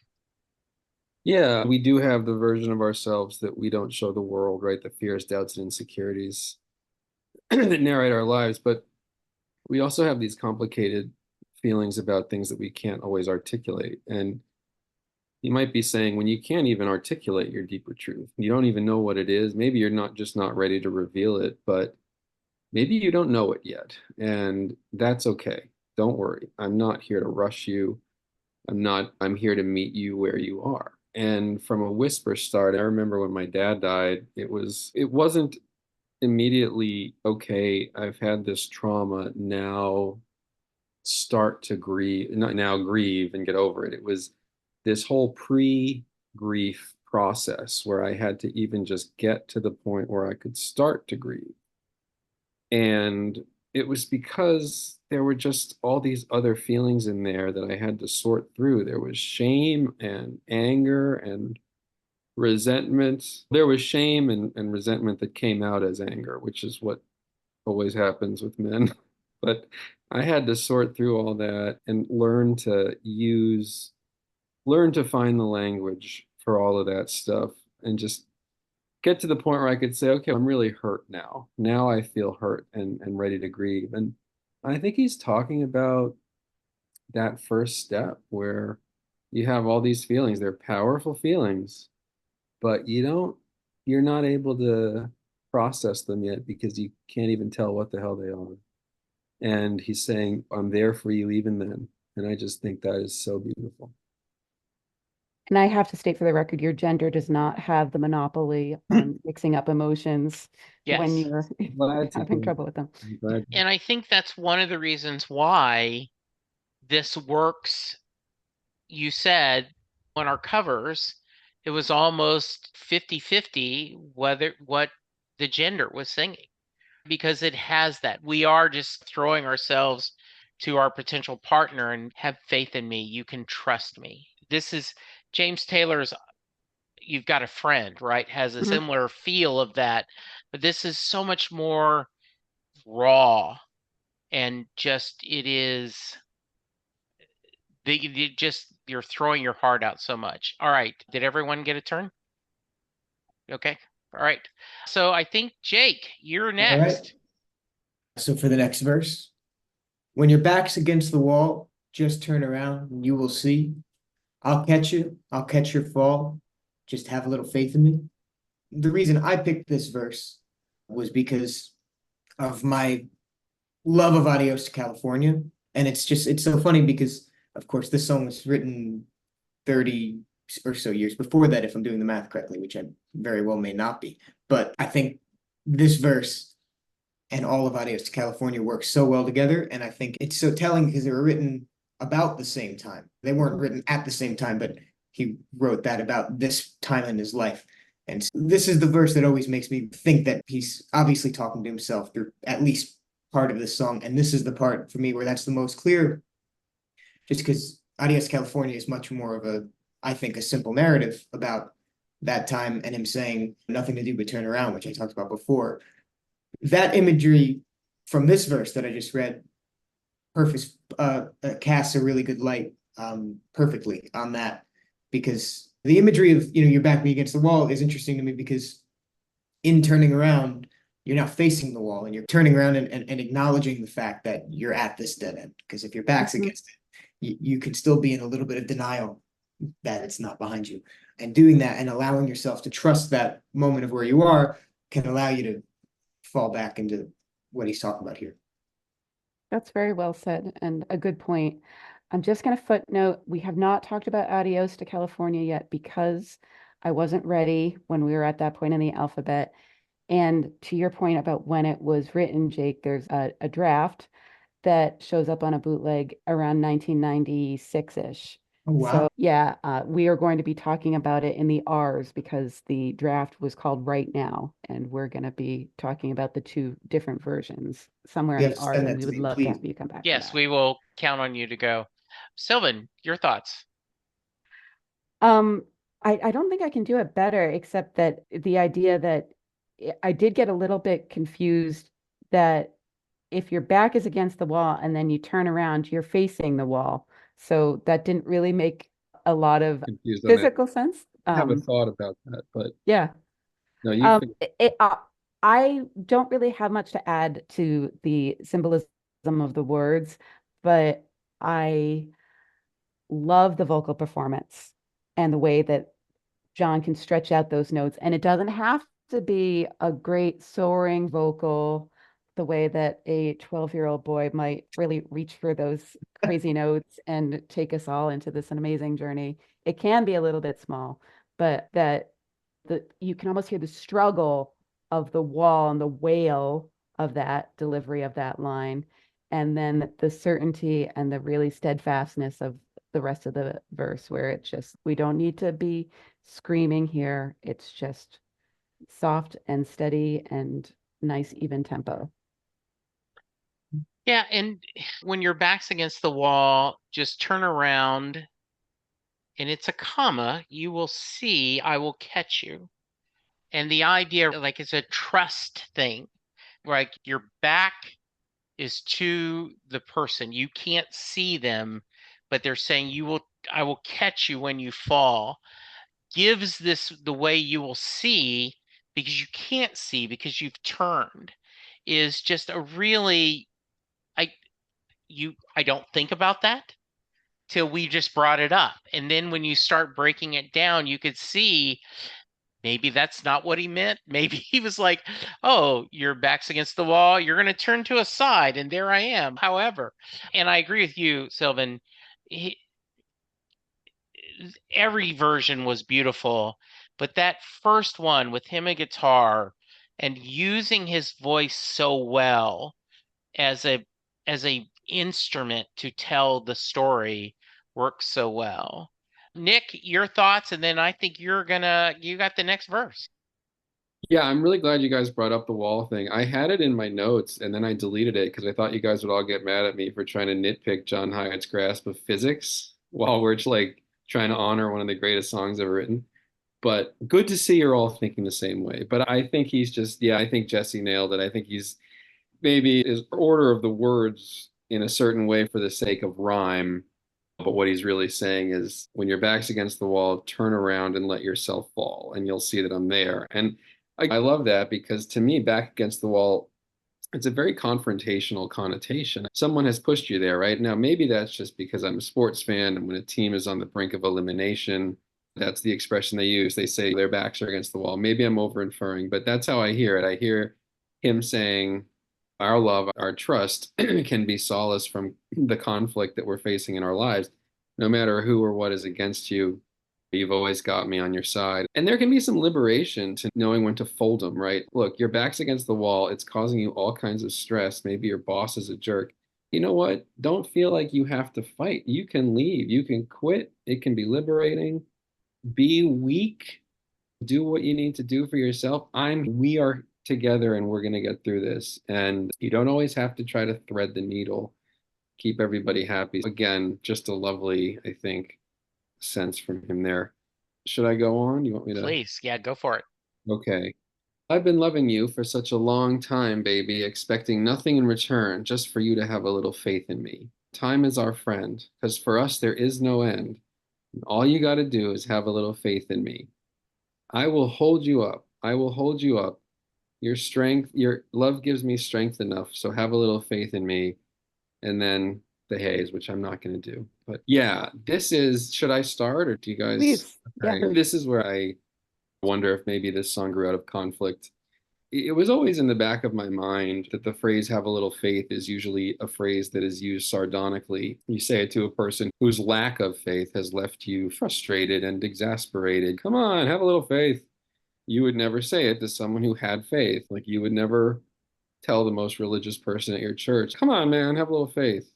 Yeah, we do have the version of ourselves that we don't show the world, right? The fears, doubts, and insecurities that narrate our lives. But we also have these complicated feelings about things that we can't always articulate. And you might be saying, when you can't even articulate your deeper truth, you don't even know what it is. Maybe you're not just not ready to reveal it, but maybe you don't know it yet. And that's okay. Don't worry. I'm not here to rush you. I'm here to meet you where you are. And from a whisper start, I remember when my dad died, it wasn't immediately, okay, I've had this trauma, now start to grieve, not now grieve and get over it. It was this whole pre-grief process where I had to even just get to the point where I could start to grieve. And it was because there were just all these other feelings in there that I had to sort through. There was shame and anger and resentment. There was shame and resentment that came out as anger, which is what always happens with men. But I had to sort through all that and learn to find the language for all of that stuff and just get to the point where I could say, okay, I'm really hurt now. Now I feel hurt and ready to grieve. And I think he's talking about that first step where you have all these feelings. They're powerful feelings, but you're not able to process them yet because you can't even tell what the hell they are. And he's saying, I'm there for you even then. And I just think that is so beautiful. And I have to state for the record, your gender does not have the monopoly on mixing up emotions when Yes. you're Glad to having hear. trouble with them. I'm glad. And I think that's one of the reasons why this works. You said on our covers, it was almost 50-50 whether what the gender was singing, because it has that. We are just throwing ourselves to our potential partner and have faith in me. You can trust me. This is James Taylor's You've Got a Friend, right? Has a Mhm. similar feel of that, but this is so much more raw and just it is you're throwing your heart out so much. All right, did everyone get a turn? Okay, all right. So I think Jake, you're All right. next. So for the next verse, when your back's against the wall, just turn around and you will see. I'll catch you. I'll catch your fall. Just have a little faith in me. The reason I picked this verse was because of my love of Adios to California. And it's so funny because, of course, this song was written 30 or so years before that, if I'm doing the math correctly, which I very well may not be. But I think this verse and all of Adios to California work so well together. And I think it's so telling because they were written about the same time. They weren't written at the same time, but he wrote that about this time in his life. And this is the verse that always makes me think that he's obviously talking to himself through at least part of this song. And this is the part for me where that's the most clear, just because Adios California is much more of I think, a simple narrative about that time and him saying nothing to do but turn around, which I talked about before. That imagery from this verse that I just read perfect casts a really good light perfectly on that, because the imagery of your back being against the wall is interesting to me because in turning around you're now facing the wall and you're turning around and acknowledging the fact that you're at this dead end, because if your back's against it, you can still be in a little bit of denial that it's not behind you, and doing that and allowing yourself to trust that moment of where you are can allow you to fall back into what he's talking about here. That's very well said and a good point. I'm just going to footnote, we have not talked about Adios to California yet because I wasn't ready when we were at that point in the alphabet. And to your point about when it was written, Jake, there's a draft that shows up on a bootleg around 1996-ish. Oh, wow. So yeah, we are going to be talking about it in the R's because the draft was called Right Now, and we're going to be talking about the two different versions somewhere You in have the to R's, send and that we to would me, love to please. have you come back. Yes, we will count on you to go. Sylvan, your thoughts? I don't think I can do it better, except that the idea that I did get a little bit confused that if your back is against the wall and then you turn around, you're facing the wall. So that didn't really make a lot of Confused on that. physical sense. I have a thought about that, but Yeah. no, you I don't really have much to add to the symbolism of the words, but I love the vocal performance and the way that John can stretch out those notes. And it doesn't have to be a great soaring vocal, the way that a 12-year-old boy might really reach for those crazy notes and take us all into this amazing journey. It can be a little bit small, but that you can almost hear the struggle of the wall and the wail of that delivery of that line. And then the certainty and the really steadfastness of the rest of the verse, where it's just, we don't need to be screaming here. It's just soft and steady and nice, even tempo. Yeah, and when your back's against the wall, just turn around and it's a comma. You will see, I will catch you. And the idea, like, it's a trust thing, like your back is to the person. You can't see them, but they're saying I will catch you when you fall. Gives this the way you will see because you can't see because you've turned is just a really I I don't think about that till we just brought it up. And then when you start breaking it down, you could see maybe that's not what he meant. Maybe he was like, oh, your back's against the wall. You're going to turn to a side. And there I am. However, and I agree with you, Sylvan. He, every version was beautiful. But that first one with him and guitar and using his voice so well as a instrument to tell the story works so well. Nick, your thoughts, and then I think you got the next verse. Yeah, I'm really glad you guys brought up the wall thing. I had it in my notes and then I deleted it because I thought you guys would all get mad at me for trying to nitpick John Hiatt's grasp of physics while we're like trying to honor one of the greatest songs ever written. But good to see you're all thinking the same way. But I think he's just, yeah, I think Jesse nailed it. I think he's maybe his order of the words in a certain way for the sake of rhyme. But what he's really saying is when your back's against the wall, turn around and let yourself fall, and you'll see that I'm there. And I love that because to me, back against the wall, it's a very confrontational connotation. Someone has pushed you there, right? Now, maybe that's just because I'm a sports fan, and when a team is on the brink of elimination, that's the expression they use. They say their backs are against the wall. Maybe I'm over inferring, but that's how I hear it. I hear him saying, our love, our trust can be solace from the conflict that we're facing in our lives. No matter who or what is against you, you've always got me on your side. And there can be some liberation to knowing when to fold them, right? Look, your back's against the wall. It's causing you all kinds of stress. Maybe your boss is a jerk. You know what? Don't feel like you have to fight. You can leave. You can quit. It can be liberating. Be weak. Do what you need to do for yourself. We are together and we're going to get through this. And you don't always have to try to thread the needle. Keep everybody happy. Again, just a lovely, I think, sense from him there. Should I go on? You want me to? Please, yeah, go for it. Okay. I've been loving you for such a long time, baby, expecting nothing in return, just for you to have a little faith in me. Time is our friend, because for us there is no end. And all you got to do is have a little faith in me. I will hold you up. I will hold you up. Your strength, your love gives me strength enough, so have a little faith in me. And then the haze, which I'm not going to do. But yeah, should I start or do you guys? Please. Yeah. Okay. This is where I wonder if maybe this song grew out of conflict. It was always in the back of my mind that the phrase have a little faith is usually a phrase that is used sardonically. You say it to a person whose lack of faith has left you frustrated and exasperated. Come on, have a little faith. You would never say it to someone who had faith. Like you would never tell the most religious person at your church, come on, man, have a little faith.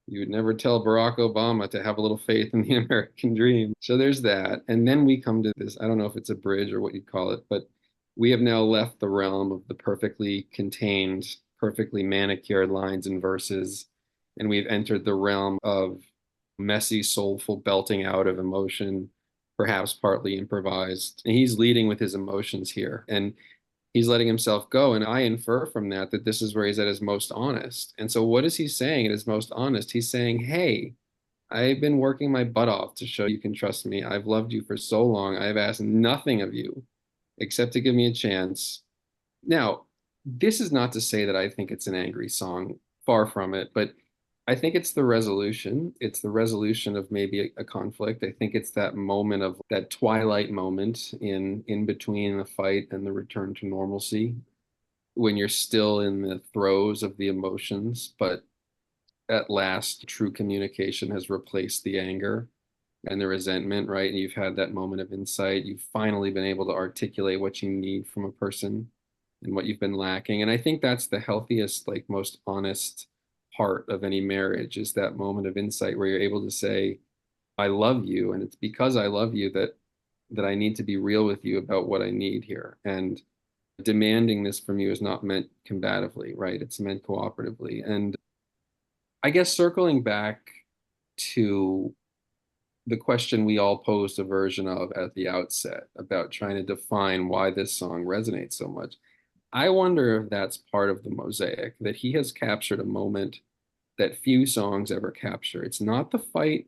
You would never tell Barack Obama to have a little faith in the American dream. So there's that. And then we come to this, I don't know if it's a bridge or what you'd call it, but we have now left the realm of the perfectly contained, perfectly manicured lines and verses. And we've entered the realm of messy, soulful belting out of emotion, perhaps partly improvised. And he's leading with his emotions here. And he's letting himself go. And I infer from that that this is where he's at his most honest. And so what is he saying at his most honest? He's saying, hey, I've been working my butt off to show you can trust me. I've loved you for so long. I've asked nothing of you except to give me a chance. Now, this is not to say that I think it's an angry song, far from it, but I think it's the resolution. It's the resolution of maybe a conflict. I think it's that moment of that twilight moment in between the fight and the return to normalcy when you're still in the throes of the emotions, but at last true communication has replaced the anger and the resentment, right? And you've had that moment of insight. You've finally been able to articulate what you need from a person and what you've been lacking. And I think that's the healthiest, like most honest part of any marriage is that moment of insight where you're able to say, I love you. And it's because I love you that I need to be real with you about what I need here. And demanding this from you is not meant combatively, right? It's meant cooperatively. And I guess circling back to the question we all posed a version of at the outset about trying to define why this song resonates so much. I wonder if that's part of the mosaic, that he has captured a moment that few songs ever capture. It's not the fight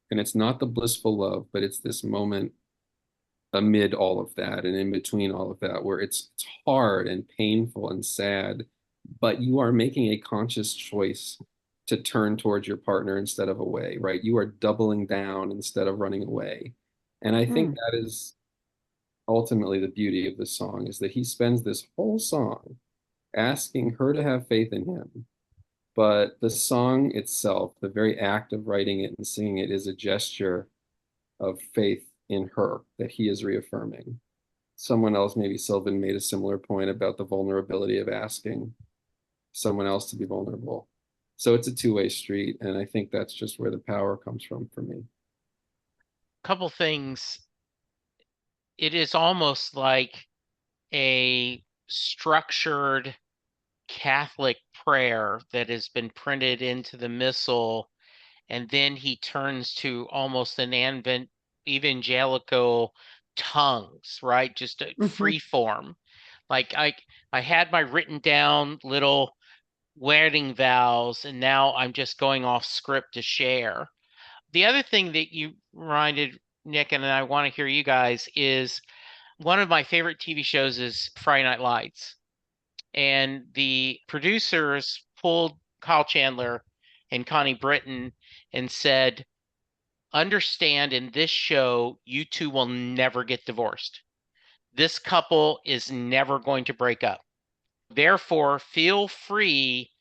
and it's not the blissful love, but it's this moment amid all of that and in between all of that where it's hard and painful and sad, but you are making a conscious choice to turn towards your partner instead of away, right? You are doubling down instead of running away. And I think Mm. that is ultimately the beauty of the song, is that he spends this whole song asking her to have faith in him. But the song itself, the very act of writing it and singing it, is a gesture of faith in her that he is reaffirming. Someone else, maybe Sylvan, made a similar point about the vulnerability of asking someone else to be vulnerable. So it's a two-way street, and I think that's just where the power comes from for me. Couple things. It is almost like a structured Catholic prayer that has been printed into the missal, and then he turns to almost an evangelical tongues, right? Just a Mhm. free form. Like I had my written down little wedding vows, and now I'm just going off script to share. The other thing that you reminded Nick, and I want to hear you guys, is one of my favorite TV shows is Friday Night Lights. And the producers pulled Kyle Chandler and Connie Britton and said, understand, in this show, you two will never get divorced. This couple is never going to break up. Therefore, feel free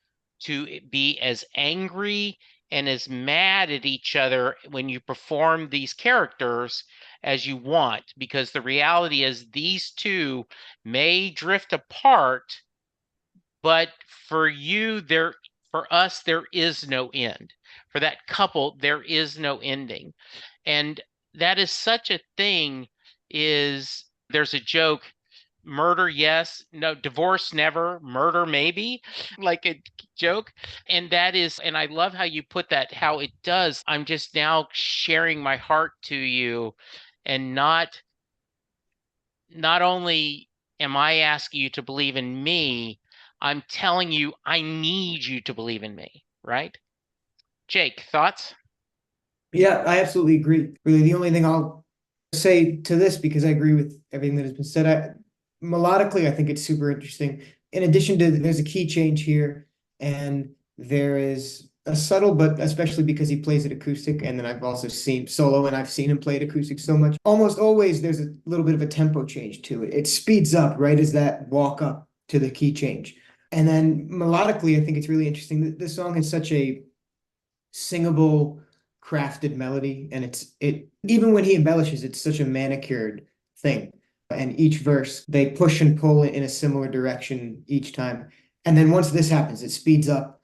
to be as angry and as mad at each other when you perform these characters as you want, because the reality is these two may drift apart, but for you, for us, there is no end. For that couple, there is no ending. And that is such a thing. Is there's a joke, murder yes, no, divorce never, murder maybe, like a joke. And that is, and I love how you put that, how it does. I'm just now sharing my heart to you, and not only am I asking you to believe in me, I'm telling you I need you to believe in me, right? Jake, thoughts? Yeah, I absolutely agree. Really, the only thing I'll say to this, because I agree with everything that has been said, melodically, I think it's super interesting. In addition to, there's a key change here, and there is a subtle, but especially because he plays it acoustic, and then I've also seen solo, and I've seen him play it acoustic so much. Almost always, there's a little bit of a tempo change to it. It speeds up right as that walk up to the key change. And then melodically, I think it's really interesting. This song has such a singable, crafted melody, and it even when he embellishes, it's such a manicured thing. And each verse, they push and pull in a similar direction each time. And then once this happens, it speeds up,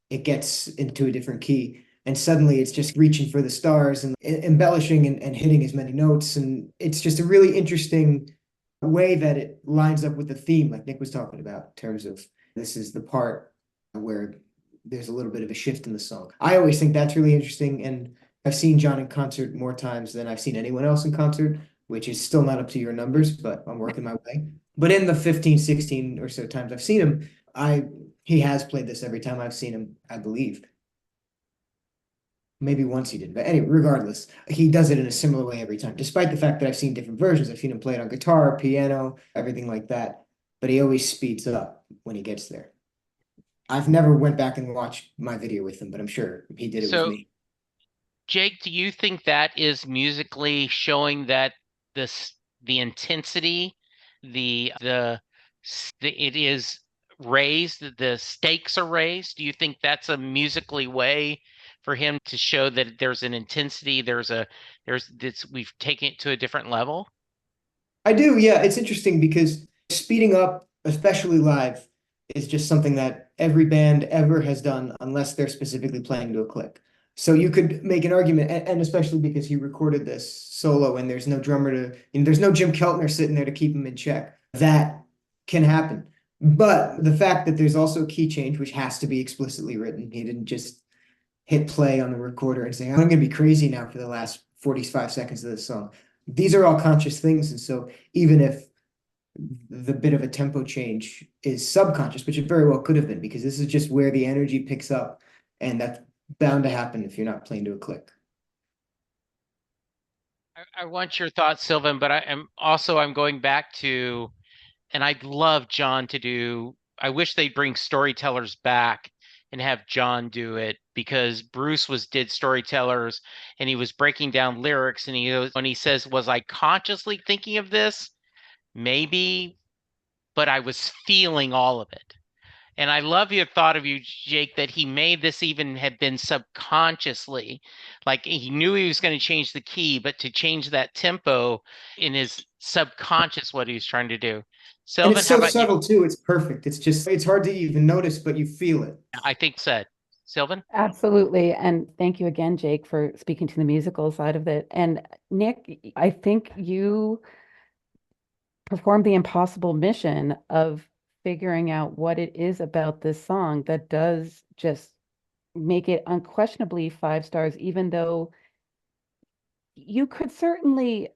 it gets into a different key, and suddenly it's just reaching for the stars and embellishing and hitting as many notes. And it's just a really interesting way that it lines up with the theme, like Nick was talking about, in terms of this is the part where there's a little bit of a shift in the song. I always think that's really interesting, and I've seen John in concert more times than I've seen anyone else in concert, which is still not up to your numbers, but I'm working my way. But in the 15, 16 or so times I've seen him, he has played this every time I've seen him, I believe. Maybe once he did, but anyway, regardless, he does it in a similar way every time, despite the fact that I've seen different versions. I've seen him play it on guitar, piano, everything like that, but he always speeds up when he gets there. I've never went back and watched my video with him, but I'm sure he did it with So, me. Jake, do you think that is musically showing that the intensity, it is raised, the stakes are raised? Do you think that's a musically way for him to show that there's an intensity, there's this, we've taken it to a different level? I do, yeah. It's interesting because speeding up, especially live, is just something that every band ever has done unless they're specifically playing to a click. So you could make an argument, and especially because he recorded this solo and there's no drummer to, there's no Jim Keltner sitting there to keep him in check. That can happen But the fact that there's also a key change, which has to be explicitly written. He didn't just hit play on the recorder and say, I'm going to be crazy now for the last 45 seconds of this song. These are all conscious things. And so even if the bit of a tempo change is subconscious, which it very well could have been, because this is just where the energy picks up, and that's bound to happen if you're not playing to a click. I want your thoughts, Sylvan, but I'm going back to, and I'd love John to do, I wish they'd bring storytellers back and have John do it, because Bruce did storytellers and he was breaking down lyrics, and when he says, was I consciously thinking of this? Maybe, but I was feeling all of it. And I love your thought of you, Jake, that he may this even have been subconsciously. Like he knew he was going to change the key, but to change that tempo in his subconscious, what he was trying to do. And Sylvan, it's how so about you? subtle too. It's perfect. It's hard to even notice, but you feel it. I think said. Sylvan? Absolutely. And thank you again, Jake, for speaking to the musical side of it. And Nick, I think you performed the impossible mission of figuring out what it is about this song that does just make it unquestionably 5 stars, even though you could certainly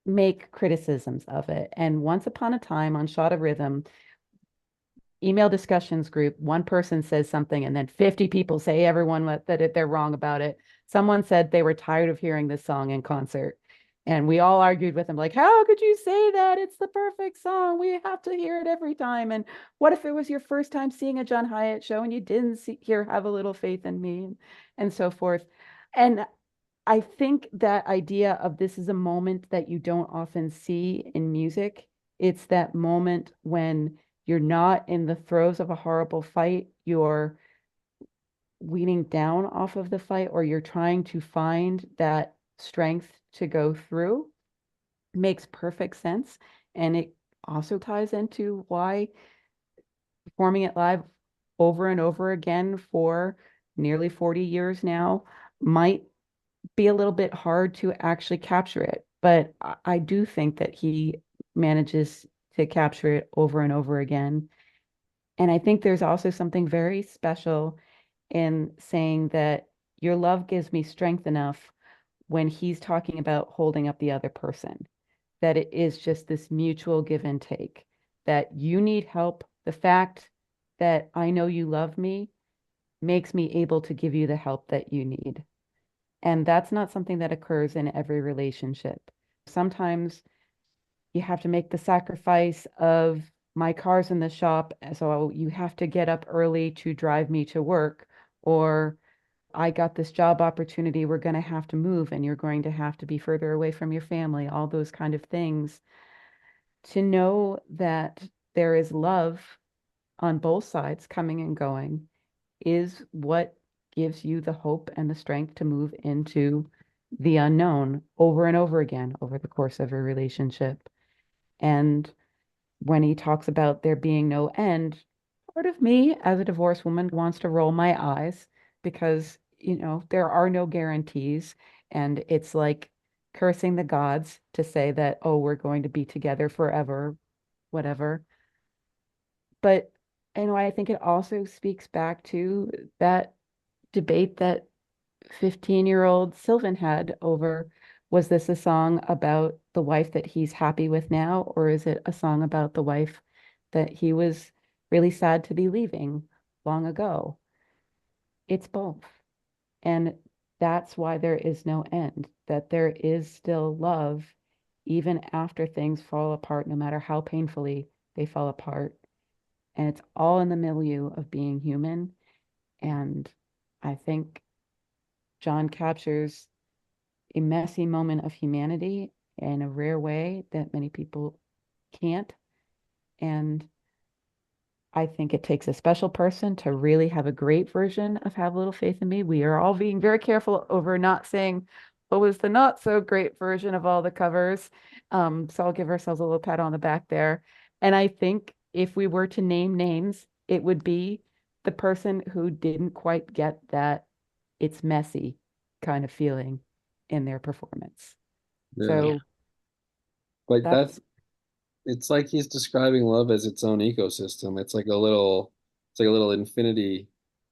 make criticisms of it. And once upon a time on Shot of Rhythm, email discussions group, one person says something and then 50 people say they're wrong about it. Someone said they were tired of hearing this song in concert. And we all argued with them, like, how could you say that? It's the perfect song. We have to hear it every time. And what if it was your first time seeing a John Hiatt show and you didn't hear Have a Little Faith in Me, and so forth. And I think that idea of this is a moment that you don't often see in music. It's that moment when you're not in the throes of a horrible fight, you're weaning down off of the fight, or you're trying to find that strength to go through. Makes perfect sense. And it also ties into why performing it live over and over again for nearly 40 years now might be a little bit hard to actually capture it. But I do think that he manages to capture it over and over again. And I think there's also something very special in saying that your love gives me strength enough when he's talking about holding up the other person, that it is just this mutual give and take, that you need help. The fact that I know you love me makes me able to give you the help that you need. And that's not something that occurs in every relationship. Sometimes you have to make the sacrifice of my car's in the shop, so you have to get up early to drive me to work, or I got this job opportunity, we're going to have to move and you're going to have to be further away from your family, all those kind of things. To know that there is love on both sides coming and going is what gives you the hope and the strength to move into the unknown over and over again over the course of a relationship. And when he talks about there being no end, part of me as a divorced woman wants to roll my eyes because, there are no guarantees. And it's like cursing the gods to say that, oh, we're going to be together forever, whatever. But, I think it also speaks back to that debate that 15-year-old Sylvan had over, was this a song about the wife that he's happy with now, or is it a song about the wife that he was really sad to be leaving long ago? It's both. And that's why there is no end, that there is still love even after things fall apart, no matter how painfully they fall apart. And it's all in the milieu of being human. And I think John captures a messy moment of humanity in a rare way that many people can't. And I think it takes a special person to really have a great version of Have a Little Faith in Me. We are all being very careful over not saying what was the not so great version of all the covers. So I'll give ourselves a little pat on the back there. And I think if we were to name names, it would be the person who didn't quite get that it's messy kind of feeling in their performance. Yeah. So But that's It's like he's describing love as its own ecosystem. It's like a little infinity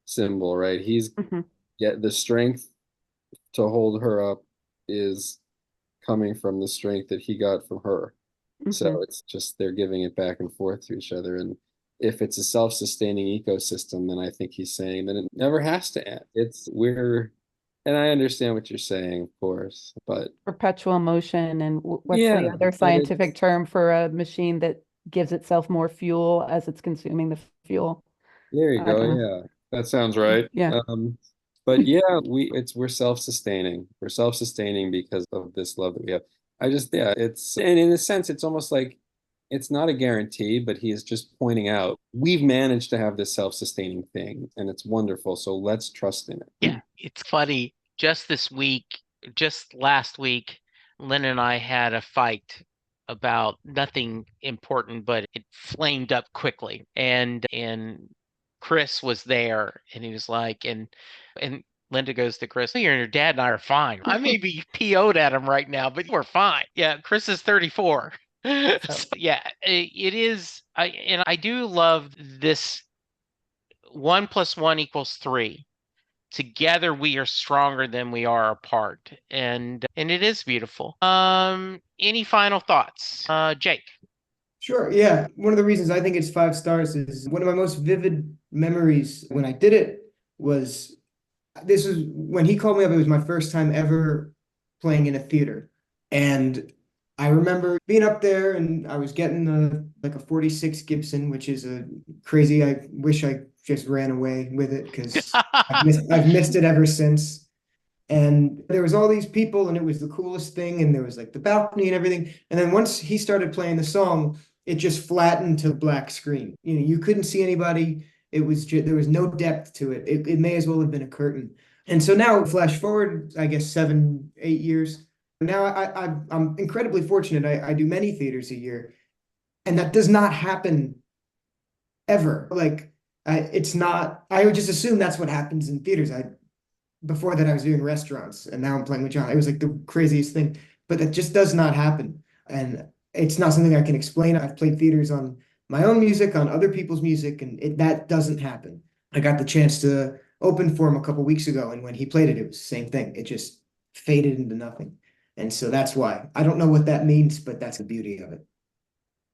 symbol, right? He's Mhm, Yet the strength to hold her up is coming from the strength that he got from her. mhm. So it's just they're giving it back and forth to each other. And if it's a self-sustaining ecosystem, then I think he's saying that it never has to end. And I understand what you're saying, of course, but Perpetual motion, and what's yeah, the other but scientific term for a machine that gives itself more fuel as it's consuming the fuel? there you I go. don't know. Yeah, that sounds right. Yeah, But yeah, we're self-sustaining. We're self-sustaining because of this love that we have. Yeah, and in a sense, it's almost like it's not a guarantee, but he is just pointing out we've managed to have this self-sustaining thing, and it's wonderful. So let's trust in Yeah, it. it's funny. Just last week, Lynn and I had a fight about nothing important, but it flamed up quickly. And Chris was there, and he was like, and Linda goes to Chris, "You and your dad and I are fine. I may be PO'd at him right now, but we're fine." Yeah, Chris is 34. so So, yeah, it is. I do love this 1 + 1 = 3. Together we are stronger than we are apart, and it is beautiful. Any final thoughts, Jake? Sure. Yeah. One of the reasons I think it's 5 stars is one of my most vivid memories when I did it was this was when he called me up. It was my first time ever playing in a theater. And I remember being up there and I was getting like a 46 Gibson, which is a crazy. I wish I just ran away with it because I've missed it ever since. And there was all these people and it was the coolest thing. And there was like the balcony and everything. And then once he started playing the song, it just flattened to black screen. You couldn't see anybody. It was just, there was no depth to it. It may as well have been a curtain. And so now flash forward, I guess 7, 8 years. Now I'm incredibly fortunate. I do many theaters a year, and that does not happen ever. Like it's not. I would just assume that's what happens in theaters. I Before that I was doing restaurants, and now I'm playing with John. It was like the craziest thing, but that just does not happen. And it's not something I can explain. I've played theaters on my own music, on other people's music, and that doesn't happen. I got the chance to open for him a couple weeks ago, and when he played it, it was the same thing. It just faded into nothing. And so that's why. I don't know what that means, but that's the beauty of it.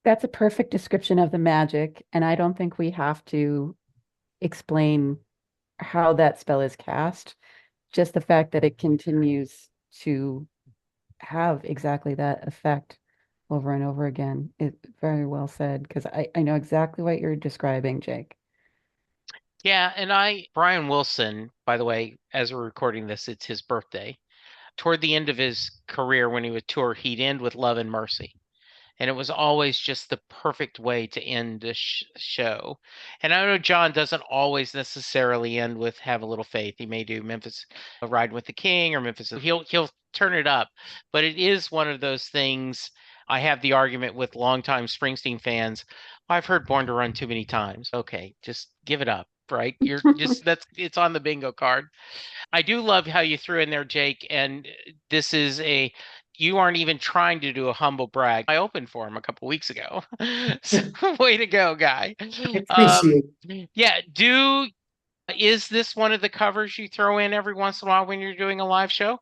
that's a perfect description of the magic, and I don't think we have to explain how that spell is cast. Just the fact that it continues to have exactly that effect over and over again. It very well said, because I know exactly what you're describing, Jake. Yeah, and Brian Wilson, by the way, as we're recording this, it's his birthday. Toward the end of his career, when he would tour, he'd end with Love and Mercy. And it was always just the perfect way to end the show. And I know John doesn't always necessarily end with "Have a Little Faith." He may do Memphis "Ride with the King" or Memphis. He'll turn it up, but it is one of those things. I have the argument with longtime Springsteen fans. I've heard "Born to Run" too many times. Okay, just give it up, right? You're just that's it's on the bingo card. I do love how you threw in there, Jake, and this is a you aren't even trying to do a humble brag. I opened for him a couple weeks ago. So way to go, guy. I Um, appreciate yeah, is this one of the covers you throw in every once in a while when you're doing a live show?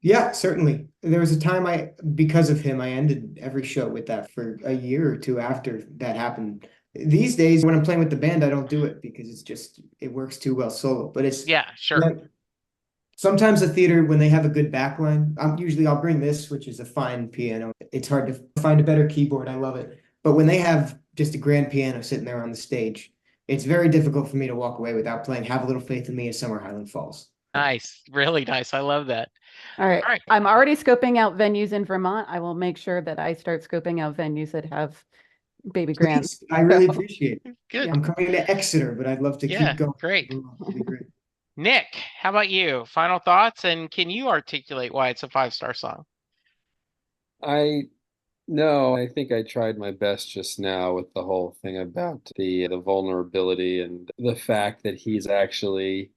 Yeah, certainly. There was a time because of him, I ended every show with that for a year or two after that happened. These days, when I'm playing with the band, I don't do it because it works too well solo. But Yeah, sure. like, sometimes the theater, when they have a good backline, I'll bring this, which is a fine piano. It's hard to find a better keyboard. I love it. But when they have just a grand piano sitting there on the stage, it's very difficult for me to walk away without playing "Have a Little Faith in Me" and "Summer Highland Falls." Nice, really nice. I love that. All right. All right. I'm already scoping out venues in Vermont. I will make sure that I start scoping out venues that have baby grands. Please, I really So, appreciate it. Good. yeah. I'm coming to Exeter, but I'd love to Yeah, keep going. great. It'll be great. Nick, how about you? Final thoughts, and can you articulate why it's a 5-star song? I No, I think I tried my best just now with the whole thing about the vulnerability and the fact that he's actually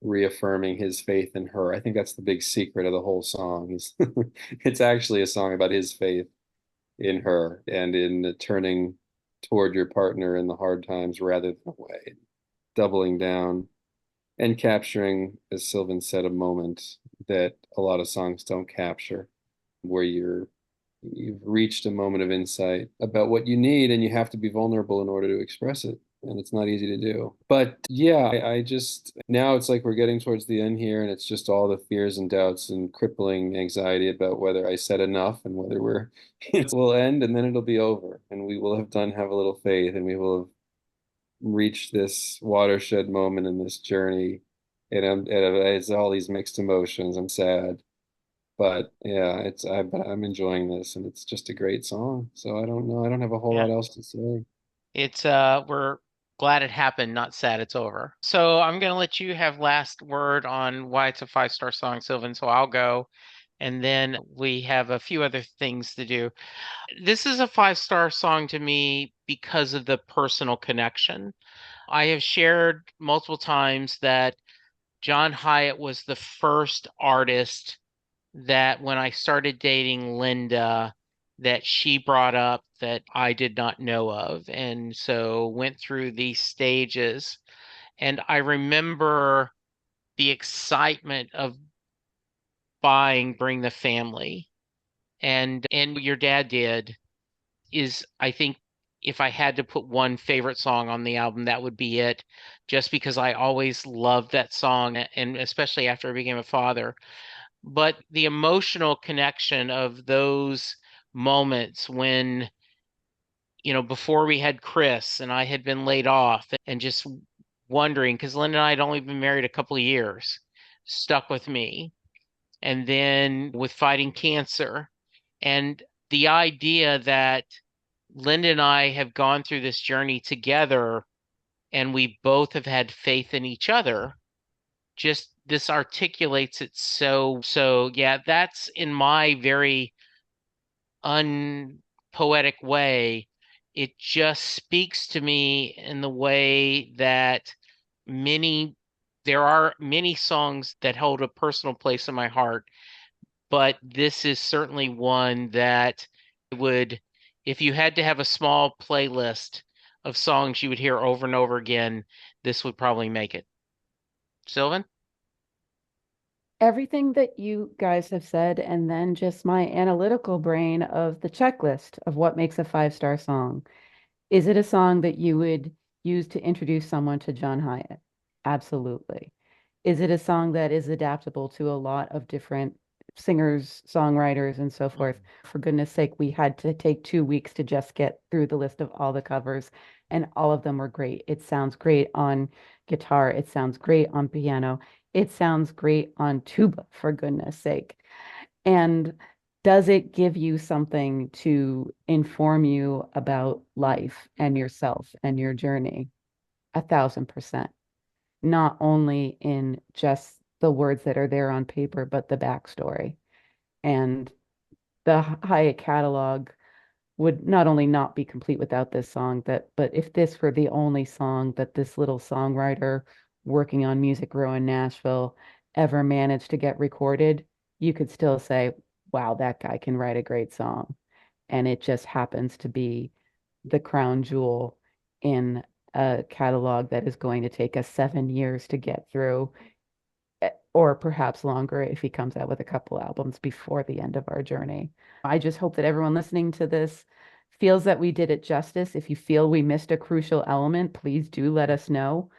reaffirming his faith in her. I think that's the big secret of the whole song. It's actually a song about his faith. in her and in the turning toward your partner in the hard times rather than away, doubling down and capturing, as Sylvan said, a moment that a lot of songs don't capture, where you've reached a moment of insight about what you need, and you have to be vulnerable in order to express it. And it's not easy to do. But yeah, I just, now it's like we're getting towards the end here, and it's just all the fears and doubts and crippling anxiety about whether I said enough and whether it will end and then it'll be over. And we will have a little faith, and we will have reached this watershed moment in this journey. And it's all these mixed emotions. I'm sad. But yeah, I'm enjoying this, and it's just a great song. So I don't know. I don't have a whole Yeah. lot else to say. It's we're glad it happened, not sad it's over. So I'm gonna let you have last word on why it's a 5-star song, Sylvan. So I'll go, and then we have a few other things to do. This is a 5-star song to me because of the personal connection. I have shared multiple times that John Hiatt was the first artist that when I started dating Linda, that she brought up that I did not know of. And so went through these stages. And I remember the excitement of buying Bring the Family. And what your dad did is, I think, if I had to put one favorite song on the album, that would be it, just because I always loved that song, and especially after I became a father. But the emotional connection of those moments when, before we had Chris and I had been laid off, and just wondering, because Linda and I had only been married a couple of years, stuck with me. And then with fighting cancer, and the idea that Linda and I have gone through this journey together, and we both have had faith in each other. Just this articulates it so yeah, that's in my very unpoetic way. It just speaks to me in the way that many there are many songs that hold a personal place in my heart, but this is certainly one that would, if you had to have a small playlist of songs you would hear over and over again, this would probably make it. Sylvan? Everything that you guys have said, and then just my analytical brain of the checklist of what makes a 5-star song. Is it a song that you would use to introduce someone to John Hiatt? Absolutely. Is it a song that is adaptable to a lot of different singers, songwriters, and so forth? For goodness sake, we had to take 2 weeks to just get through the list of all the covers, and all of them were great. It sounds great on guitar. It sounds great on piano. It sounds great on tuba, for goodness sake. And does it give you something to inform you about life and yourself and your journey? 1,000%. Not only in just the words that are there on paper, but the backstory. And the Hyatt catalog would not only not be complete without this song, but if this were the only song that this little songwriter working on Music Row in Nashville ever managed to get recorded, you could still say, wow, that guy can write a great song. And it just happens to be the crown jewel in a catalog that is going to take us 7 years to get through, or perhaps longer if he comes out with a couple albums before the end of our journey. I just hope that everyone listening to this feels that we did it justice. If you feel we missed a crucial element, please do let us know.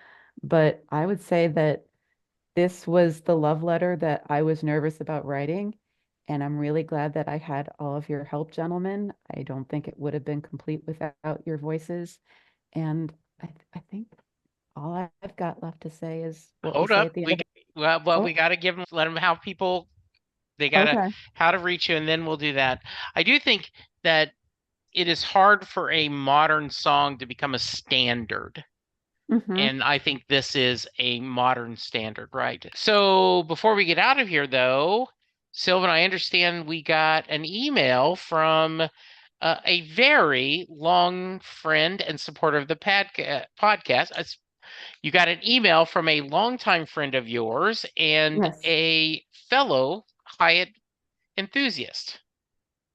But I would say that this was the love letter that I was nervous about writing. And I'm really glad that I had all of your help, gentlemen. I don't think it would have been complete without your voices. And I think all I've got left to say is what we Hold say up. at the end of it. We Oh, got to let them how people, they got to, okay. how to reach you, and then we'll do that. I do think that it is hard for a modern song to become a standard. Mm-hmm. And I think this is a modern standard, right? So before we get out of here, though, Sylvan, I understand we got an email from a very long friend and supporter of the podcast. You got an email from a longtime friend of yours and Yes. a fellow Hyatt enthusiast.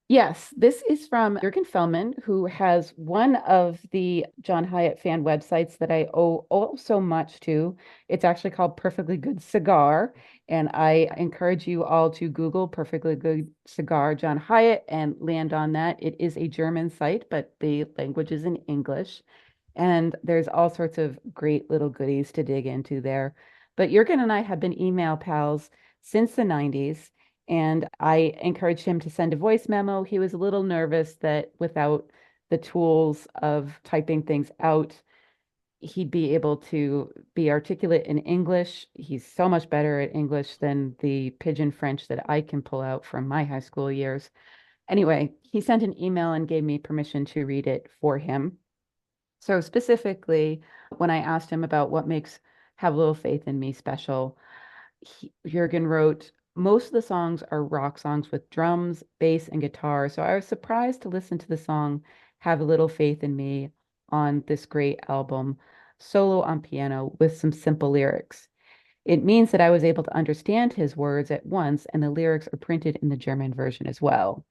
Yes, this is from Jürgen Fellman, who has one of the John Hiatt fan websites that I owe so much to. It's actually called Perfectly Good Cigar, and I encourage you all to Google Perfectly Good Cigar John Hiatt and land on that. It is a German site, but the language is in English, and there's all sorts of great little goodies to dig into there. But Jürgen and I have been email pals since the 90s. And I encouraged him to send a voice memo. He was a little nervous that without the tools of typing things out, he'd be able to be articulate in English. He's so much better at English than the pidgin French that I can pull out from my high school years. Anyway, he sent an email and gave me permission to read it for him. So specifically, when I asked him about what makes Have a Little Faith in Me special, Jurgen wrote, most of the songs are rock songs with drums, bass, and guitar. So I was surprised to listen to the song Have a Little Faith in Me on this great album, solo on piano with some simple lyrics. It means that I was able to understand his words at once, and the lyrics are printed in the German version as well.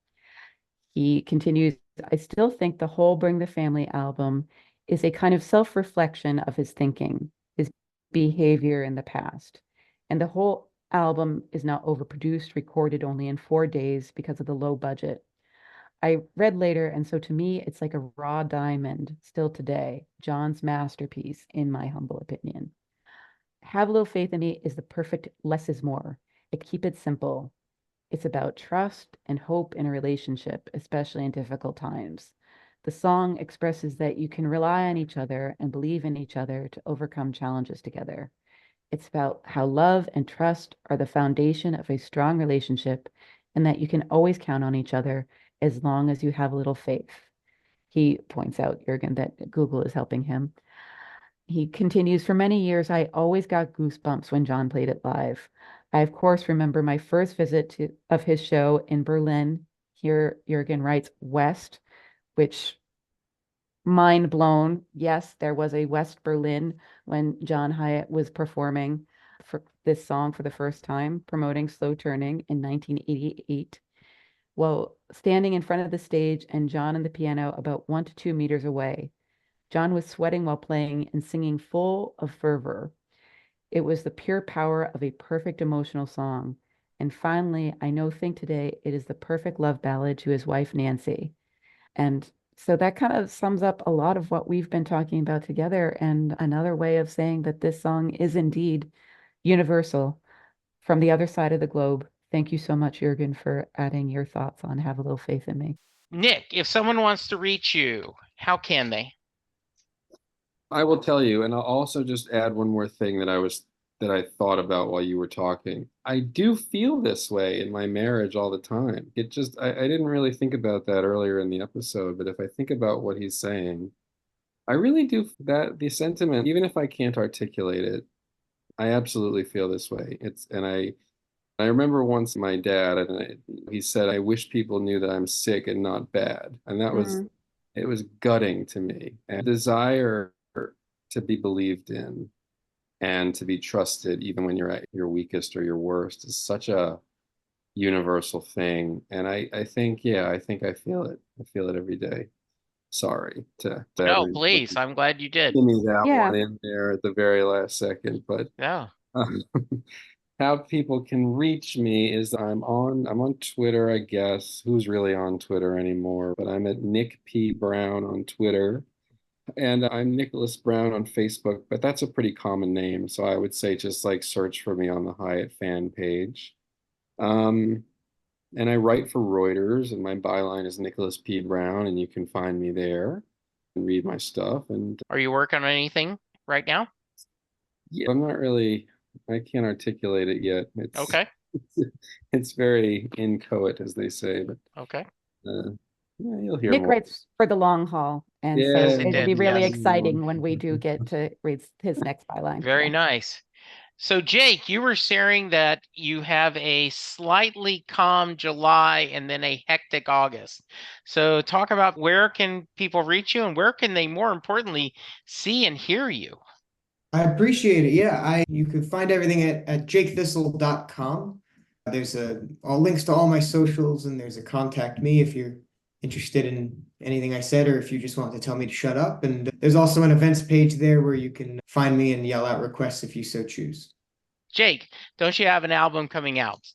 He continues, I still think the whole Bring the Family album is a kind of self-reflection of his thinking, his behavior in the past. And the whole album is now overproduced, recorded only in 4 days because of the low budget. I read later, and so to me, it's like a raw diamond still today, John's masterpiece, in my humble opinion. Have a Little Faith in Me is the perfect less is more. Keep it simple. It's about trust and hope in a relationship, especially in difficult times. The song expresses that you can rely on each other and believe in each other to overcome challenges together. It's about how love and trust are the foundation of a strong relationship and that you can always count on each other as long as you have a little faith. He points out, Jurgen, that Google is helping him. He continues, for many years, I always got goosebumps when John played it live. I, of course, remember my first of his show in Berlin. Here, Jurgen writes West, which mind blown. Yes, there was a West Berlin when John Hiatt was performing for this song for the first time, promoting Slow Turning in 1988. Well, standing in front of the stage and John and the piano about 1 to 2 meters away. John was sweating while playing and singing full of fervor. It was the pure power of a perfect emotional song. And finally, think today it is the perfect love ballad to his wife, Nancy. And so that kind of sums up a lot of what we've been talking about together. And another way of saying that this song is indeed universal from the other side of the globe. Thank you so much, Jürgen, for adding your thoughts on Have a Little Faith in Me. Nick, if someone wants to reach you, how can they? I will tell you, and I'll also just add one more thing that I thought about while you were talking. I do feel this way in my marriage all the time. I didn't really think about that earlier in the episode, but if I think about what he's saying, I really do that the sentiment, even if I can't articulate it, I absolutely feel this way. I remember once my dad, he said, I wish people knew that I'm sick and not bad. And it was gutting to me. And desire to be believed in and to be trusted, even when you're at your weakest or your worst, is such a universal thing. And I think, yeah, I think I feel it. I feel it every day. Sorry to No, please. I'm glad you did. give me that one in there at the very last second. But yeah. How people can reach me is I'm on Twitter, I guess. Who's really on Twitter anymore? But I'm at Nick P. Brown on Twitter. And I'm Nicholas Brown on Facebook, but that's a pretty common name. So I would say just like search for me on the Hiatt fan page. And I write for Reuters, and my byline is Nicholas P. Brown, and you can find me there and read my stuff. And are you working on anything right now? Yeah, I can't articulate it yet. Okay. It's very inchoate, as they say, but okay. Yeah, you'll hear Nick more. writes for the long haul, and Yes, so it'll be really yes. exciting when we do get to read his next byline. Very nice. So, Jake, you were sharing that you have a slightly calm July and then a hectic August. So talk about where can people reach you and where can they, more importantly, see and hear you? I appreciate it. Yeah, you can find everything at jakethistle.com. There's all links to all my socials, and there's a contact me if you're interested in anything I said, or if you just want to tell me to shut up. And there's also an events page there where you can find me and yell out requests if you so choose. Jake, don't you have an album coming out?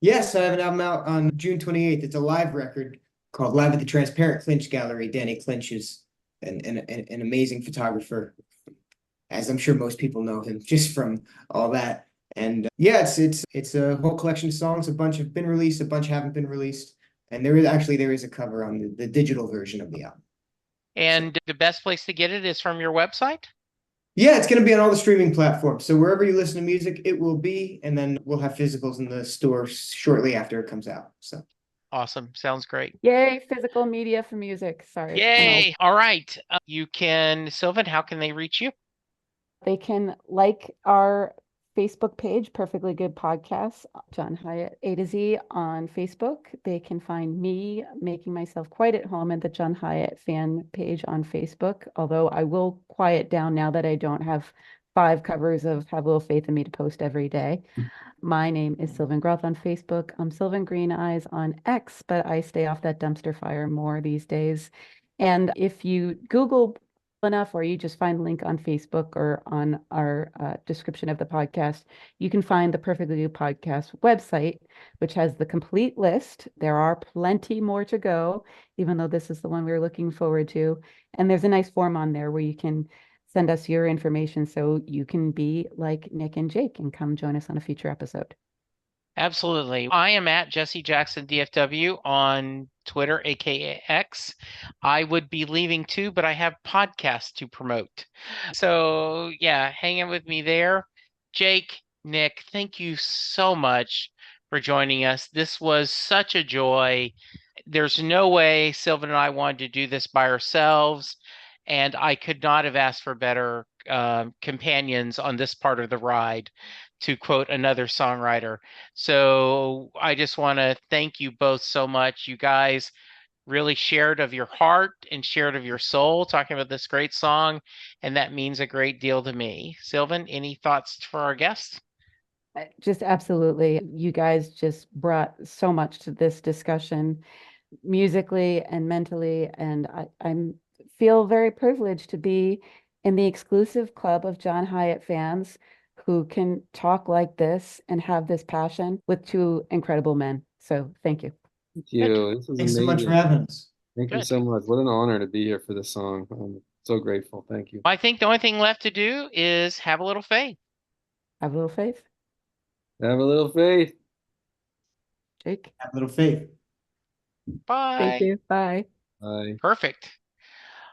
Yes, I have an album out on June 28th. It's a live record called Live at the Transparent Clinch Gallery. Danny Clinch is an amazing photographer, as I'm sure most people know him just from all that. And yeah, it's a whole collection of songs. A bunch have been released, a bunch haven't been released, and there is a cover on the digital version of the album. And the best place to get it is from your website? Yeah, it's going to be on all the streaming platforms. So wherever you listen to music, it will be, and then we'll have physicals in the store shortly after it comes out. So awesome. Sounds great. Yay, physical media for music. Sorry. Yay. All right. Sylvan, how can they reach you? They can like our Facebook page, Perfectly Good Podcasts, John Hiatt A to Z on Facebook. They can find me making myself quite at home at the John Hiatt fan page on Facebook, although I will quiet down now that I don't have 5 covers of Have a Little Faith in Me to post every day. My name is Sylvan Groth on Facebook. I'm Sylvan Green Eyes on X, but I stay off that dumpster fire more these days. And if you Google enough, or you just find a link on Facebook or on our description of the podcast, you can find the Perfectly Good Podcast website, which has the complete list. There are plenty more to go, even though this is the one we're looking forward to. And there's a nice form on there where you can send us your information so you can be like Nick and Jake and come join us on a future episode. Absolutely. I am at Jesse Jackson DFW on Twitter, aka X. I would be leaving too, but I have podcasts to promote. So yeah, hang in with me there. Jake, Nick, thank you so much for joining us. This was such a joy. There's no way Sylvan and I wanted to do this by ourselves, and I could not have asked for better companions on this part of the ride, to quote another songwriter. So I just want to thank you both so much. You guys really shared of your heart and shared of your soul talking about this great song, and that means a great deal to me. Sylvan, any thoughts for our guests? Just absolutely. You guys just brought so much to this discussion musically and mentally, and I'm feel very privileged to be in the exclusive club of John Hiatt fans who can talk like this and have this passion with 2 incredible men. So thank you. Thank you. This was thanks so much for amazing. having us. Thank you so much. What an honor to be here for this song. I'm so grateful. Thank you. I think the only thing left to do is have a little faith. Have a little faith. Have a little faith. Jake. Have a little faith. Bye. Thank you. Bye. Bye. Perfect.